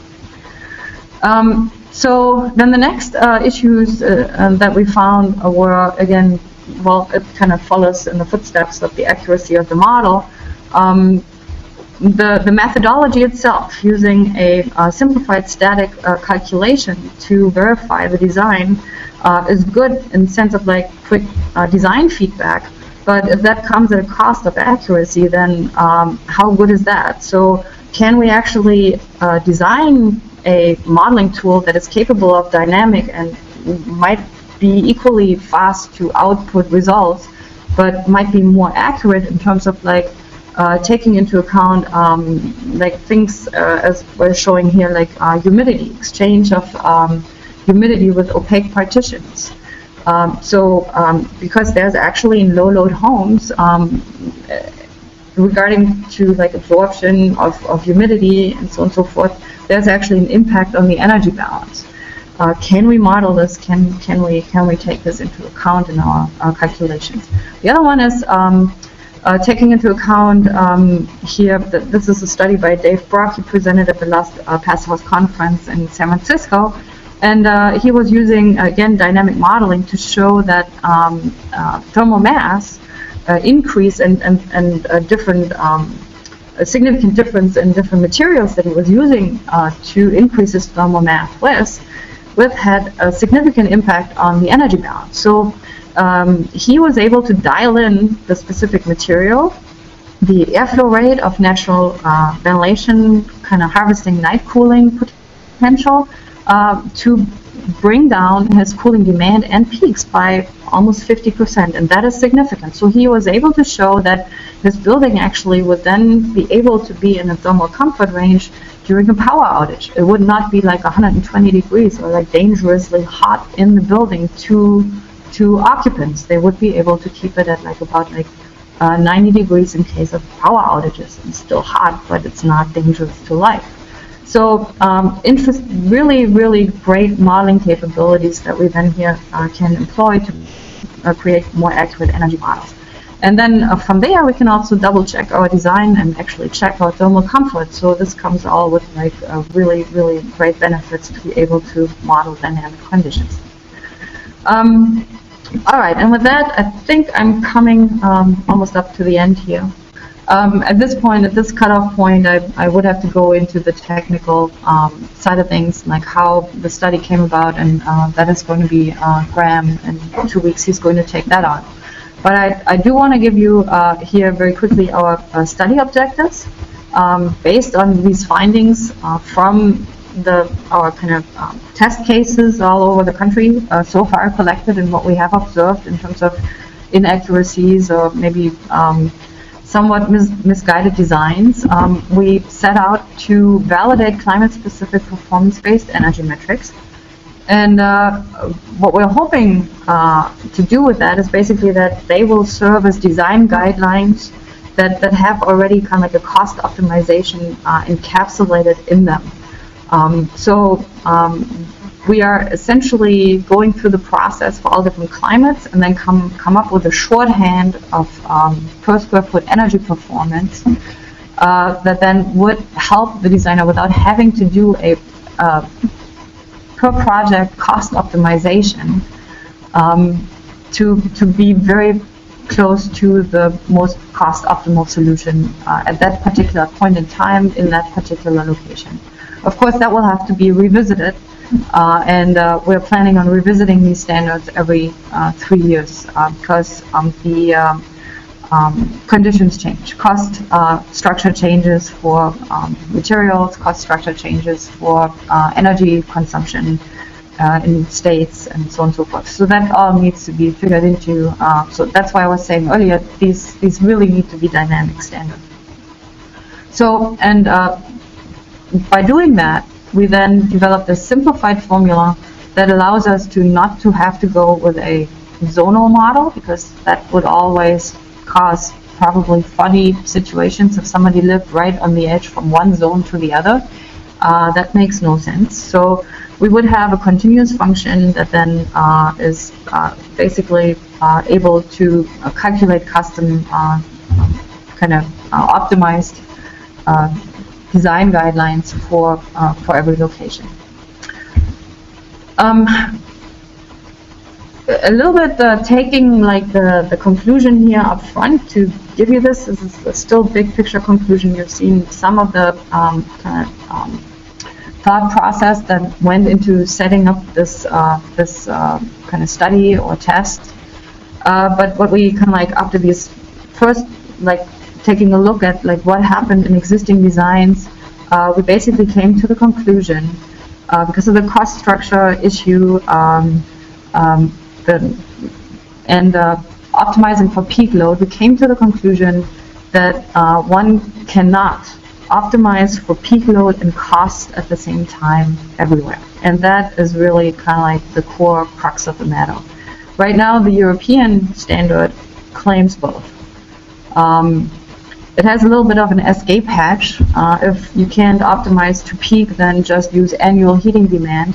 So then the next issues that we found were, again, well, it kind of follows in the footsteps of the accuracy of the model. The methodology itself, using a simplified static calculation to verify the design, is good in the sense of like quick design feedback, but if that comes at a cost of accuracy, then how good is that? So can we actually design a modeling tool that is capable of dynamic and might be equally fast to output results, but might be more accurate in terms of like taking into account like things as we're showing here, like humidity, exchange of humidity with opaque partitions. Because there's actually in low load homes, regarding to like absorption of humidity and so on and so forth, there's actually an impact on the energy balance. Can we model this? Can we take this into account in our calculations? The other one is taking into account here, this is a study by Dave Brock. He presented at the last Passive House conference in San Francisco, and he was using, again, dynamic modeling to show that thermal mass increase and different a significant difference in different materials that he was using to increase his thermal mass with had a significant impact on the energy balance. So he was able to dial in the specific material, the airflow rate of natural ventilation, kind of harvesting night cooling potential, to bring down his cooling demand and peaks by almost 50%, and that is significant. So he was able to show that his building actually would then be able to be in a thermal comfort range during a power outage. It would not be like 120 degrees or like dangerously hot in the building to occupants. They would be able to keep it at like about like 90 degrees in case of power outages. It's still hot, but it's not dangerous to life. So really, really great modeling capabilities that we then here can employ to create more accurate energy models. And then from there, we can also double check our design and actually check our thermal comfort. So this comes all with like really, really great benefits to be able to model dynamic conditions. All right, and with that, I think I'm coming almost up to the end here. At this point, at this cutoff point, I would have to go into the technical side of things, like how the study came about, and that is going to be Graham. In 2 weeks, he's going to take that on. But I do want to give you here very quickly our study objectives based on these findings from our kind of test cases all over the country so far collected, and what we have observed in terms of inaccuracies or maybe somewhat misguided designs. We set out to validate climate-specific performance-based energy metrics. And what we're hoping to do with that is basically that they will serve as design guidelines that have already kind of like a cost optimization encapsulated in them. we are essentially going through the process for all different climates and then come up with a shorthand of per square foot energy performance that then would help the designer without having to do a per project cost optimization to be very close to the most cost optimal solution at that particular point in time in that particular location. Of course, that will have to be revisited, and we're planning on revisiting these standards every 3 years because the conditions change. Cost structure changes for materials, cost structure changes for energy consumption in states, and so on and so forth. So that all needs to be figured into. So that's why I was saying earlier, these really need to be dynamic standards. So, and by doing that, we then developed a simplified formula that allows us to not to have to go with a zonal model, because that would always cause probably funny situations if somebody lived right on the edge from one zone to the other. That makes no sense. So we would have a continuous function that then is basically able to calculate custom kind of optimized design guidelines for every location. A little bit taking like the conclusion here up front to give you this. This is a still big picture conclusion. You've seen some of the thought process that went into setting up this kind of study or test. But what we kind of like after these first like taking a look at like what happened in existing designs, we basically came to the conclusion because of the cost structure issue and optimizing for peak load, we came to the conclusion that one cannot optimize for peak load and cost at the same time everywhere. And that is really kind of like the core crux of the matter. Right now, the European standard claims both. It has a little bit of an escape hatch. If you can't optimize to peak, then just use annual heating demand.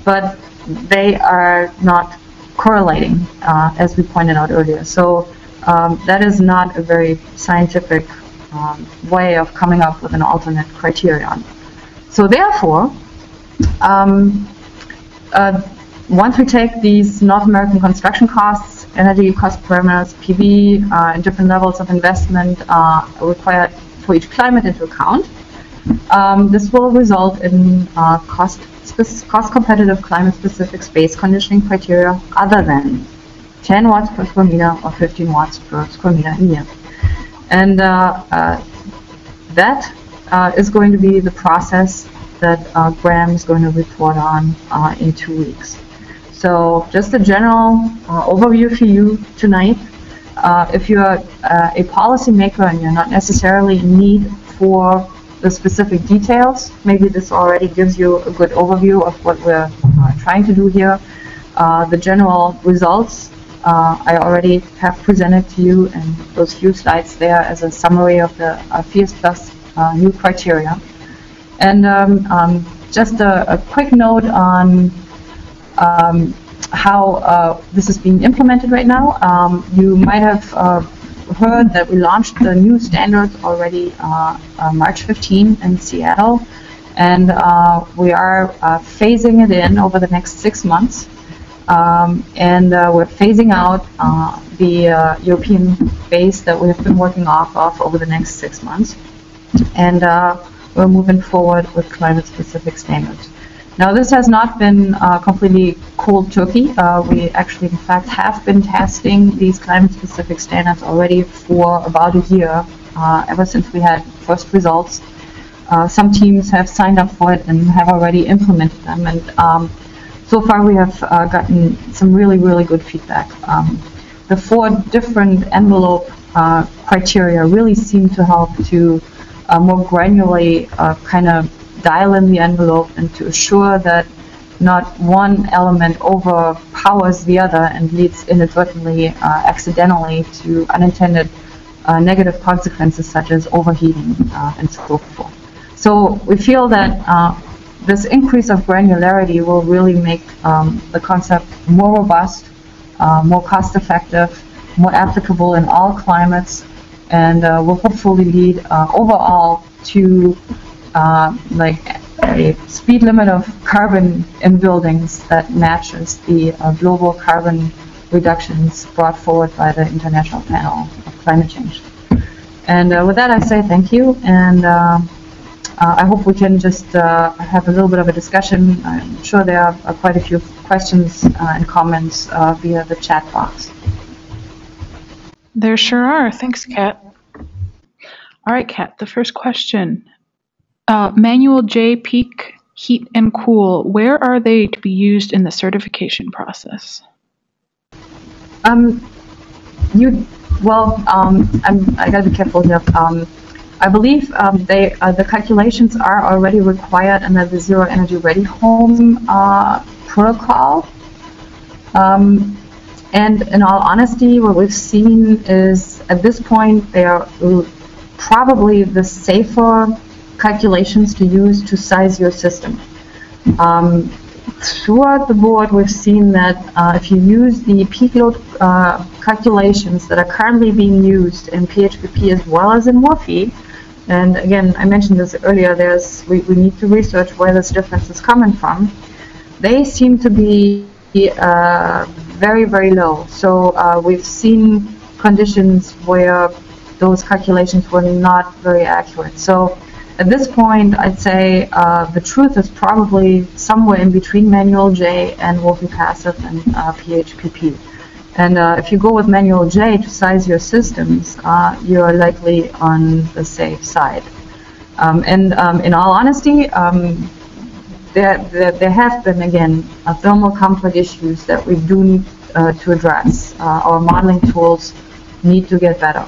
But they are not correlating, as we pointed out earlier. So that is not a very scientific way of coming up with an alternate criterion. So therefore, once we take these North American construction costs, energy cost parameters, PV, and different levels of investment required for each climate into account, this will result in cost-competitive climate-specific space conditioning criteria other than 10 watts per square meter or 15 watts per square meter in year. And that is going to be the process that Graham is going to report on in 2 weeks. So just a general overview for you tonight. If you're a policymaker and you're not necessarily in need for the specific details, maybe this already gives you a good overview of what we're trying to do here. The general results I already have presented to you, and those few slides there as a summary of the PHIUS+ new criteria. And just a quick note on how this is being implemented right now. You might have heard that we launched the new standards already March 15 in Seattle, and we are phasing it in over the next 6 months. And we're phasing out the European base that we have been working off of over the next 6 months. And we're moving forward with climate-specific standards. Now, this has not been completely cold turkey. We actually, in fact, have been testing these climate-specific standards already for about a year, ever since we had first results. Some teams have signed up for it and have already implemented them. And so far, we have gotten some really, really good feedback. The 4 different envelope criteria really seem to help to more granularly kind of dial in the envelope and to assure that not one element overpowers the other and leads inadvertently, accidentally to unintended negative consequences such as overheating and so forth. So we feel that this increase of granularity will really make the concept more robust, more cost-effective, more applicable in all climates, and will hopefully lead overall to like a speed limit of carbon in buildings that matches the global carbon reductions brought forward by the International Panel of Climate Change. And with that, I say thank you, and I hope we can just have a little bit of a discussion. I'm sure there are quite a few questions and comments via the chat box. There sure are. Thanks, Kat. All right, Kat, the first question. Manual J, peak, heat, and cool, where are they to be used in the certification process? I gotta be careful here. I believe the calculations are already required under the Zero Energy Ready Home protocol. And in all honesty, what we've seen is at this point they are probably the safer calculations to use to size your system. Throughout the board, we've seen that if you use the peak load calculations that are currently being used in PHPP as well as in WFI, and again, I mentioned this earlier, we need to research where this difference is coming from. They seem to be very, very low. So we've seen conditions where those calculations were not very accurate. So at this point, I'd say the truth is probably somewhere in between Manual J and WFI Passive and PHPP. And if you go with Manual J to size your systems, you're likely on the safe side. In all honesty, there have been, again, thermal comfort issues that we do need to address. Our modeling tools need to get better.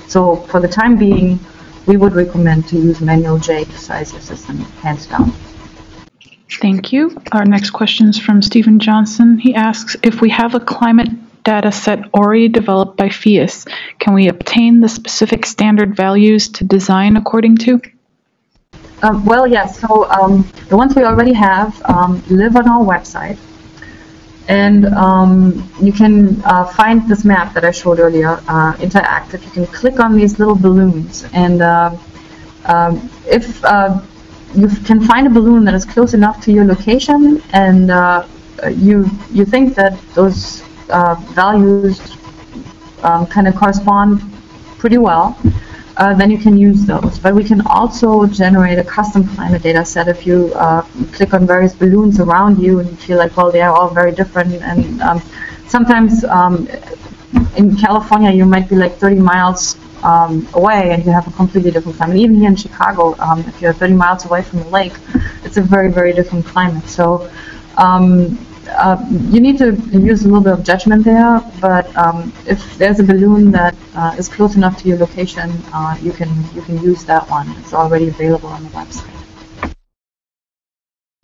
So for the time being, we would recommend to use Manual J to size your system, hands down. Thank you. Our next question is from Stephen Johnson. He asks, if we have a climate data set already developed by PHIUS, can we obtain the specific standard values to design according to? Well, yes. So the ones we already have live on our website. And you can find this map that I showed earlier, interactive. You can click on these little balloons. And if you can find a balloon that is close enough to your location, and you think that those values kind of correspond pretty well, then you can use those. But we can also generate a custom climate data set if you click on various balloons around you and you feel like, well, they are all very different. And sometimes in California, you might be like 30 miles away and you have a completely different climate. Even here in Chicago, if you're 30 miles away from the lake, it's a very, very different climate. So you need to use a little bit of judgment there, but if there's a balloon that is close enough to your location, you can use that one. It's already available on the website.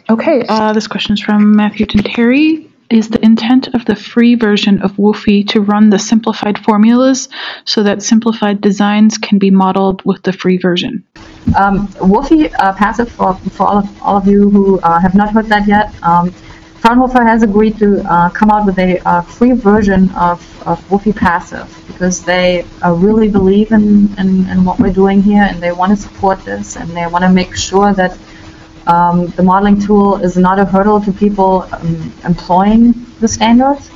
Okay, this question is from Matthew Tinteri. Is the intent of the free version of WFI to run the simplified formulas so that simplified designs can be modeled with the free version? WFI Passive, for all of you who have not heard that yet, Fraunhofer has agreed to come out with a free version of WFI Passive because they really believe in what we're doing here, and they want to support this, and they want to make sure that the modeling tool is not a hurdle to people employing the standards.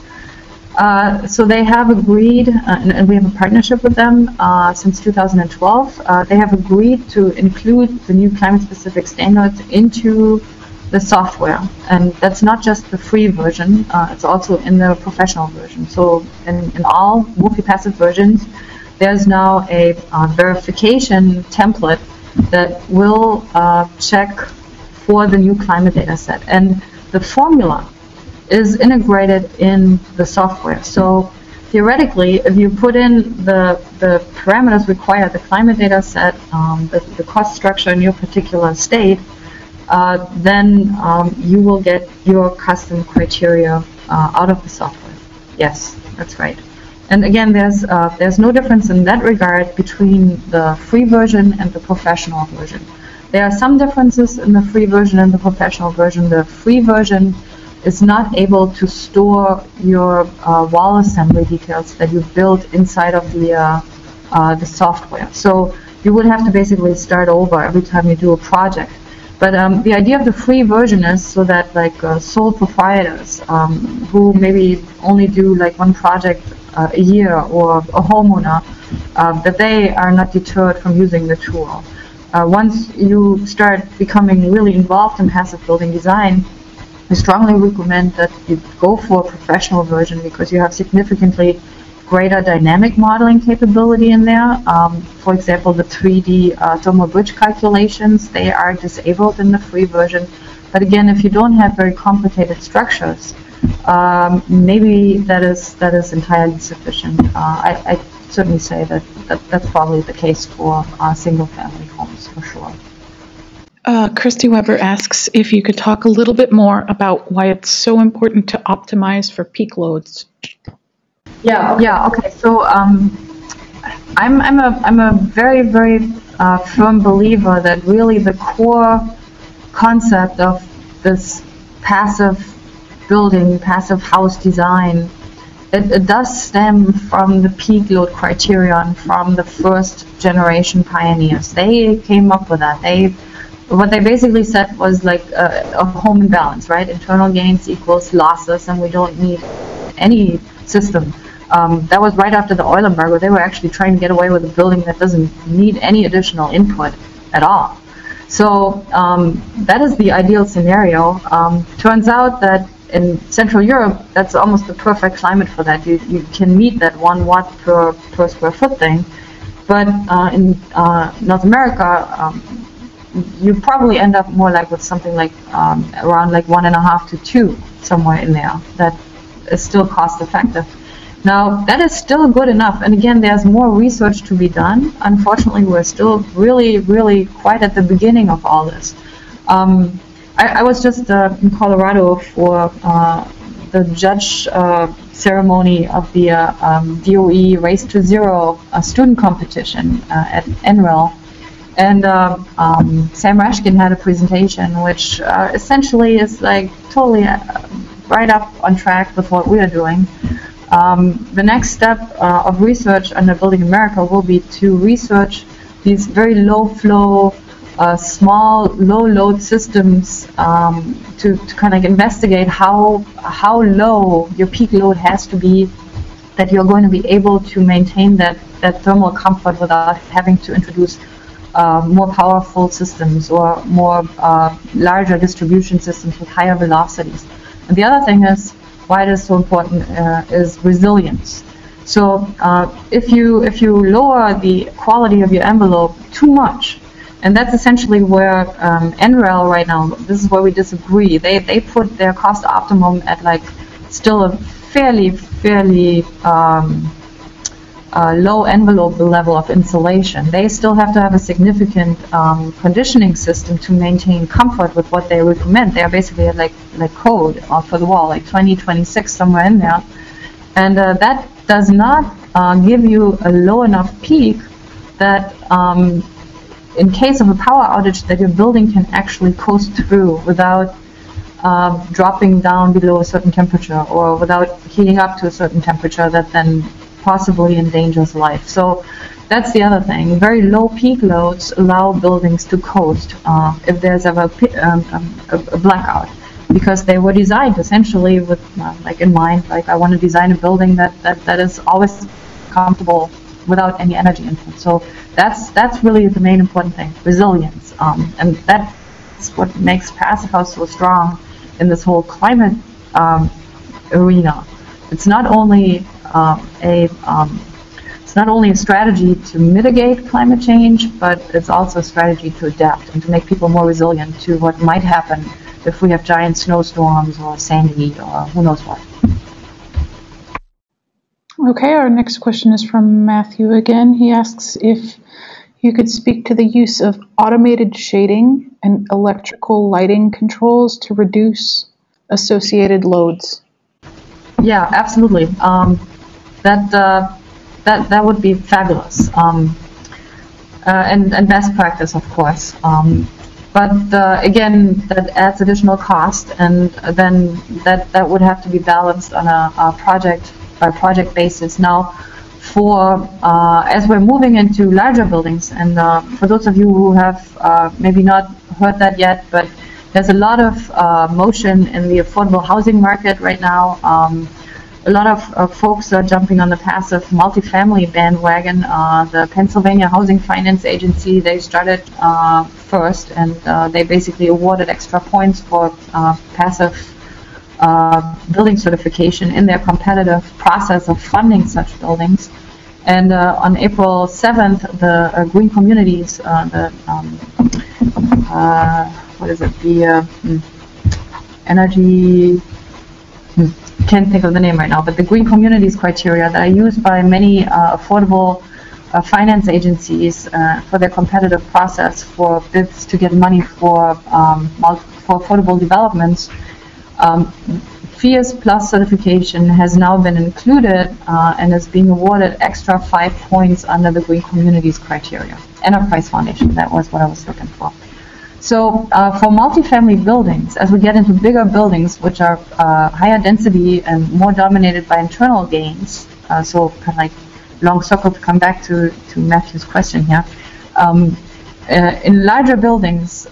So they have agreed, and we have a partnership with them since 2012. They have agreed to include the new climate-specific standards into the software, and that's not just the free version, it's also in the professional version. So in all WFI Passive versions, there's now a verification template that will check for the new climate data set, and the formula is integrated in the software. So theoretically, if you put in the parameters required, the climate data set, the cost structure in your particular state, then you will get your custom criteria out of the software. Yes, that's right. And again, there's no difference in that regard between the free version and the professional version. There are some differences in the free version and the professional version. The free version is not able to store your wall assembly details that you built inside of the software. So you would have to basically start over every time you do a project. But the idea of the free version is so that like sole proprietors who maybe only do like one project a year, or a homeowner, that they are not deterred from using the tool. Once you start becoming really involved in passive building design, I strongly recommend that you go for a professional version because you have significantly greater dynamic modeling capability in there. For example, the 3D thermal bridge calculations, they are disabled in the free version. But again, if you don't have very complicated structures, maybe that is entirely sufficient. I certainly say that's probably the case for single-family homes for sure. Christy Weber asks if you could talk a little bit more about why it's so important to optimize for peak loads. Yeah. Okay. So I'm a very firm believer that really the core concept of this passive building, passive house design, it does stem from the peak load criterion from the first generation pioneers. They came up with that. What they basically said was like a home imbalance, right? Internal gains equals losses, and we don't need any system. That was right after the oil embargo. They were actually trying to get away with a building that doesn't need any additional input at all. So that is the ideal scenario. Turns out that in Central Europe, that's almost the perfect climate for that. You can meet that 1 watt per square foot thing. But in North America, you probably end up more like with something like around like 1.5 to 2, somewhere in there. That is still cost effective. Now, that is still good enough. And again, there's more research to be done. Unfortunately, we're still really quite at the beginning of all this. I was just in Colorado for the judge ceremony of the DOE Race to Zero student competition at NREL. And Sam Rashkin had a presentation which essentially is like totally right up on track with what we are doing. The next step of research under Building America will be to research these very low flow, small, low load systems to kind of investigate how low your peak load has to be that you're going to be able to maintain that thermal comfort without having to introduce more powerful systems or more larger distribution systems with higher velocities. And the other thing is, why it is so important is resilience. So if you lower the quality of your envelope too much, and that's essentially where NREL right now, this is where we disagree. They put their cost optimum at like still a fairly low envelope level of insulation. They still have to have a significant conditioning system to maintain comfort with what they recommend. They are basically like code for the wall, like 2026 somewhere in there, and that does not give you a low enough peak that in case of a power outage that your building can actually coast through without dropping down below a certain temperature or without heating up to a certain temperature that then possibly endangers life. So that's the other thing. Very low peak loads allow buildings to coast if there's ever a blackout, because they were designed essentially with like in mind, like I want to design a building that is always comfortable without any energy input. So that's really the main important thing, resilience, and that's what makes Passive House so strong in this whole climate arena. It's not only it's not only a strategy to mitigate climate change, but it's also a strategy to adapt and to make people more resilient to what might happen if we have giant snowstorms or sandy or who knows what. Okay, our next question is from Matthew again. He asks if you could speak to the use of automated shading and electrical lighting controls to reduce associated loads. Yeah, absolutely. That would be fabulous. and best practice, of course. But again, that adds additional cost, and then that would have to be balanced on a project by project basis. Now, for as we're moving into larger buildings, and for those of you who have maybe not heard that yet, but there's a lot of motion in the affordable housing market right now. A lot of folks are jumping on the passive multifamily bandwagon. The Pennsylvania Housing Finance Agency, they started first, and they basically awarded extra points for passive building certification in their competitive process of funding such buildings. And on April 7th, the Green Communities, what is it, the energy, can't think of the name right now, but the Green Communities criteria that are used by many affordable finance agencies for their competitive process for bids to get money for affordable developments. PHIUS+ certification has now been included and is being awarded extra 5 points under the Green Communities criteria. Enterprise Foundation, that was what I was looking for. So for multifamily buildings, as we get into bigger buildings, which are higher density and more dominated by internal gains, so kind of like long circle to come back to Matthew's question here, in larger buildings,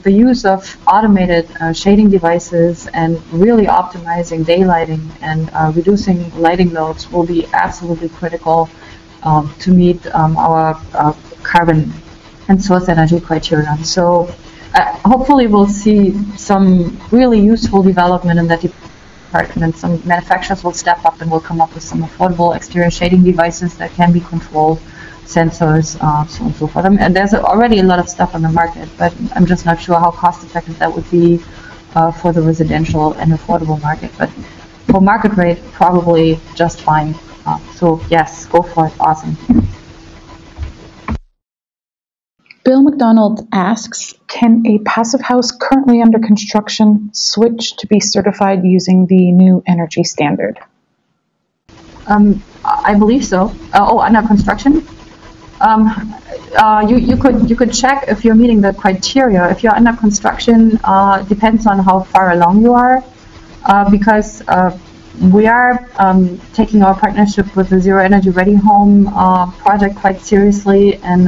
the use of automated shading devices and really optimizing daylighting and reducing lighting loads will be absolutely critical to meet our carbon and source energy criteria. So hopefully we'll see some really useful development in that department. Some manufacturers will step up and will come up with some affordable exterior shading devices that can be controlled, sensors, so on and so forth. And there's already a lot of stuff on the market, but I'm just not sure how cost effective that would be for the residential and affordable market. But for market rate, probably just fine. So yes, go for it. Awesome. Bill McDonald asks, can a passive house currently under construction switch to be certified using the new energy standard? I believe so. Under construction? You could check if you're meeting the criteria. If you're under construction, depends on how far along you are, because we are taking our partnership with the Zero Energy Ready Home project quite seriously, and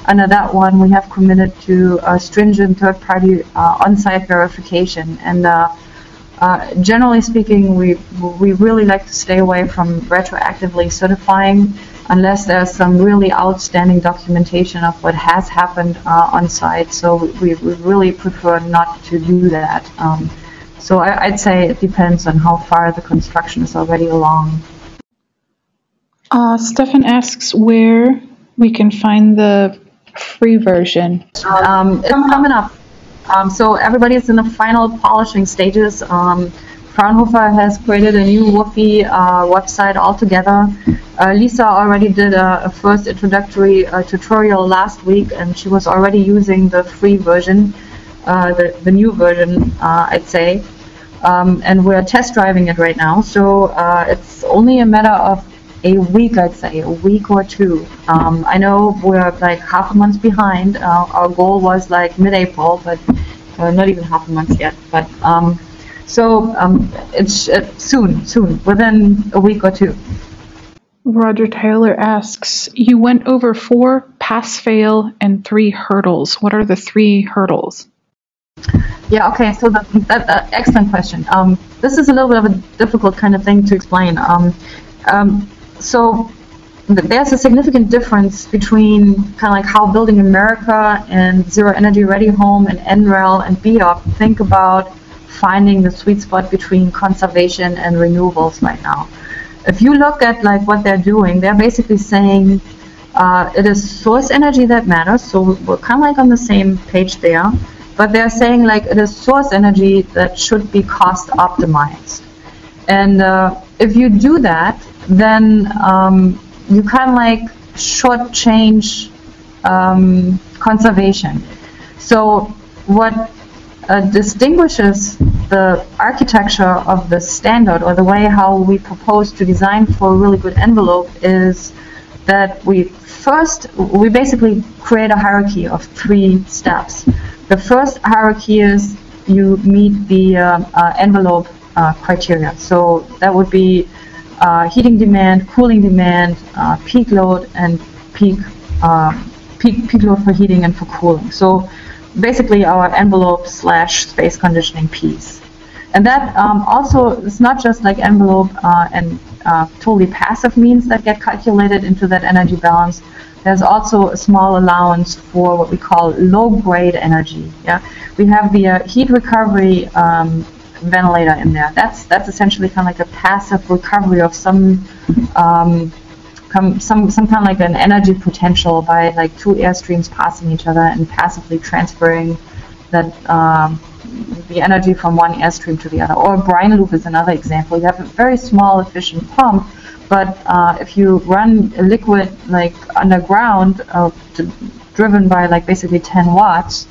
under that one, we have committed to stringent third-party on-site verification. And generally speaking, we really like to stay away from retroactively certifying unless there's some really outstanding documentation of what has happened on site. So we really prefer not to do that. So I'd say it depends on how far the construction is already along. Stefan asks where we can find the free version. It's coming up. So everybody's in the final polishing stages. Fraunhofer has created a new WUFI website altogether. Lisa already did a first introductory tutorial last week, and she was already using the free version, the new version, I'd say. And we're test driving it right now. So it's only a matter of a week, I'd say, a week or two. I know we're like half a month behind. Our goal was like mid-April, but not even half a month yet. But it's soon, within a week or two. Roger Taylor asks, you went over 4 pass-fail and 3 hurdles. What are the 3 hurdles? Yeah, okay, so that's excellent question. This is a little bit of a difficult kind of thing to explain. So there's a significant difference between kind of like how Building America and Zero Energy Ready Home and NREL and BEOP think about finding the sweet spot between conservation and renewables right now. If you look at like what they're doing, they're basically saying it is source energy that matters, so we're kind of like on the same page there, but they're saying like it is source energy that should be cost optimized. And if you do that, then you kind of like shortchange conservation. So what distinguishes the architecture of the standard, or the way how we propose to design for a really good envelope, is that we basically create a hierarchy of 3 steps. The first hierarchy is you meet the envelope criteria. So that would be heating demand, cooling demand, peak load, and peak load for heating and for cooling. So basically our envelope / space conditioning piece. And that also is not just like envelope and totally passive means that get calculated into that energy balance. There's also a small allowance for what we call low-grade energy. Yeah, we have the heat recovery ventilator in there. That's essentially kind of like a passive recovery of some kind of like an energy potential by like 2 airstreams passing each other and passively transferring that the energy from one airstream to the other. Or a brine loop is another example. You have a very small, efficient pump, but if you run a liquid like underground, driven by like basically 10 watts,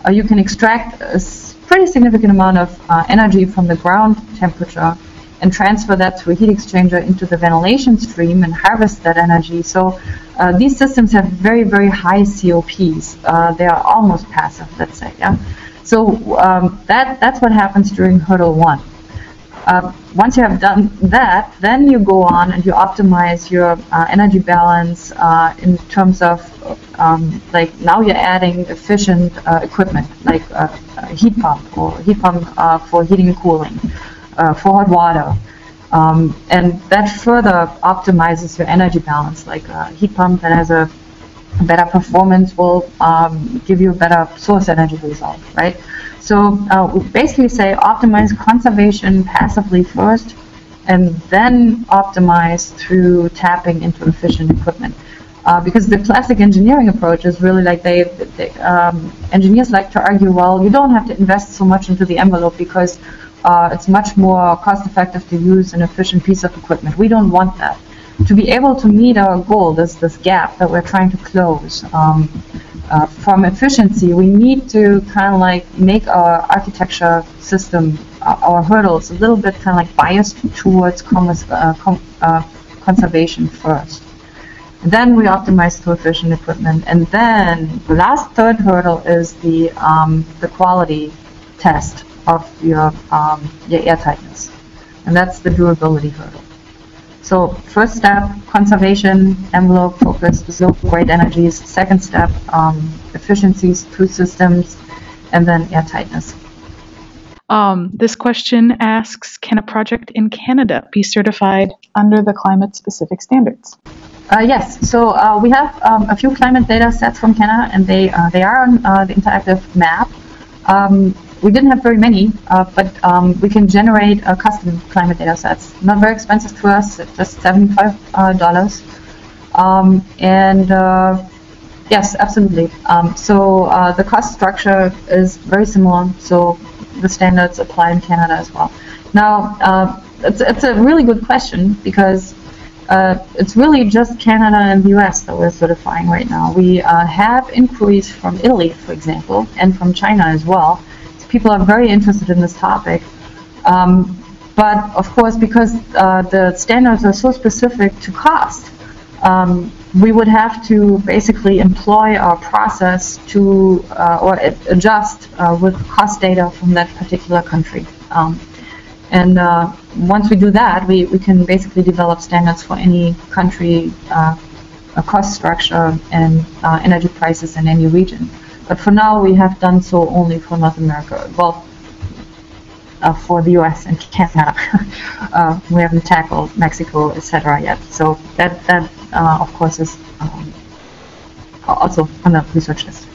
you can extract a pretty significant amount of energy from the ground temperature and transfer that through a heat exchanger into the ventilation stream and harvest that energy. So these systems have very, very high COPs. They are almost passive, let's say. Yeah. So that's what happens during hurdle 1. Once you have done that, then you go on and you optimize your energy balance in terms of like now you're adding efficient equipment like a heat pump for heating and cooling, for hot water. And that further optimizes your energy balance. Like a heat pump that has a better performance will give you a better source energy result, right? So we basically say optimize conservation passively first, and then optimize through tapping into efficient equipment. Because the classic engineering approach is really like engineers like to argue, well, you don't have to invest so much into the envelope because it's much more cost-effective to use an efficient piece of equipment. We don't want that. To be able to meet our goal, this gap that we're trying to close from efficiency, we need to kind of like make our architecture system, our hurdles, a little bit kind of like biased towards conservation first. And then we optimize to efficient equipment, and then the last third hurdle is the quality test of your air tightness, and that's the durability hurdle. So first step, conservation, envelope focus, low-grade energies. Second step, efficiencies through systems, and then air tightness. This question asks, can a project in Canada be certified under the climate-specific standards? Yes, so we have a few climate data sets from Canada, and they are on the interactive map. We didn't have very many, but we can generate custom climate data sets. Not very expensive to us, just $75. Yes, absolutely. So the cost structure is very similar, so the standards apply in Canada as well. Now, it's a really good question because it's really just Canada and the US that we're certifying right now. We have inquiries from Italy, for example, and from China as well. People are very interested in this topic, but of course, because the standards are so specific to cost, we would have to basically employ our process to or adjust with cost data from that particular country. And once we do that, we can basically develop standards for any country, cost structure, and energy prices in any region. But for now, we have done so only for North America. Well, for the US and Canada. We haven't tackled Mexico, etc. yet. So that of course, is also on the research list.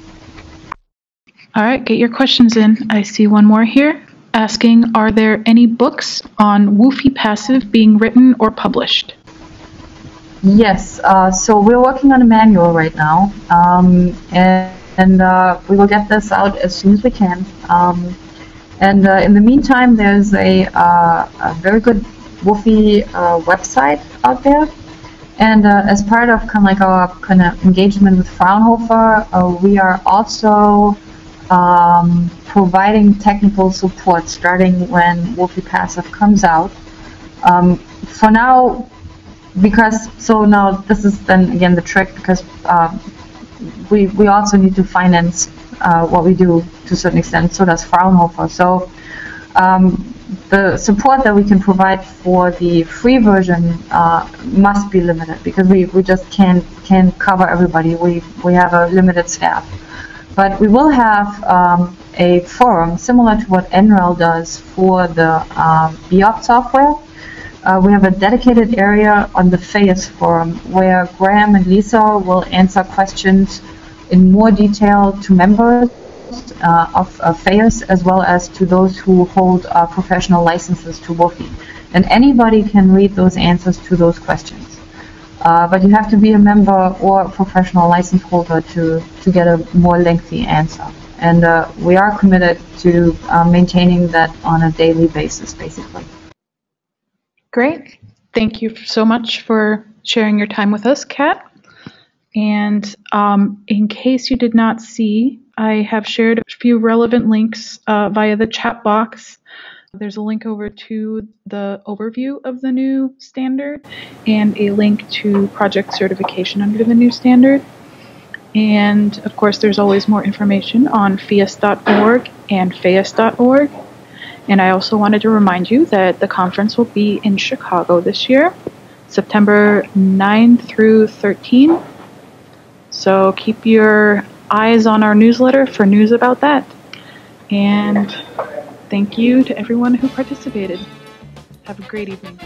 All right, get your questions in. I see one more here asking, are there any books on WUFI passive being written or published? Yes, so we're working on a manual right now, and we will get this out as soon as we can. And in the meantime, there's a very good WUFI website out there. And as part of kind of like our kind of engagement with Fraunhofer, we are also providing technical support starting when WUFI Passive comes out. For now, because, so now this is then again the trick, because we also need to finance what we do to a certain extent. So does Fraunhofer. So the support that we can provide for the free version must be limited, because we just can't cover everybody. We have a limited staff. But we will have a forum similar to what NREL does for the BIOP software. We have a dedicated area on the PHIUS forum where Graham and Lisa will answer questions in more detail to members of PHIUS, as well as to those who hold professional licenses to WFOE. And anybody can read those answers to those questions. But you have to be a member or a professional license holder to get a more lengthy answer. And we are committed to maintaining that on a daily basis, basically. Great. Thank you so much for sharing your time with us, Kat. And in case you did not see, I have shared a few relevant links via the chat box. There's a link over to the overview of the new standard and a link to project certification under the new standard. And of course, there's always more information on PHIUS.org and PHIUS.org. And I also wanted to remind you that the conference will be in Chicago this year, September 9 through 13. So keep your eyes on our newsletter for news about that. And thank you to everyone who participated. Have a great evening.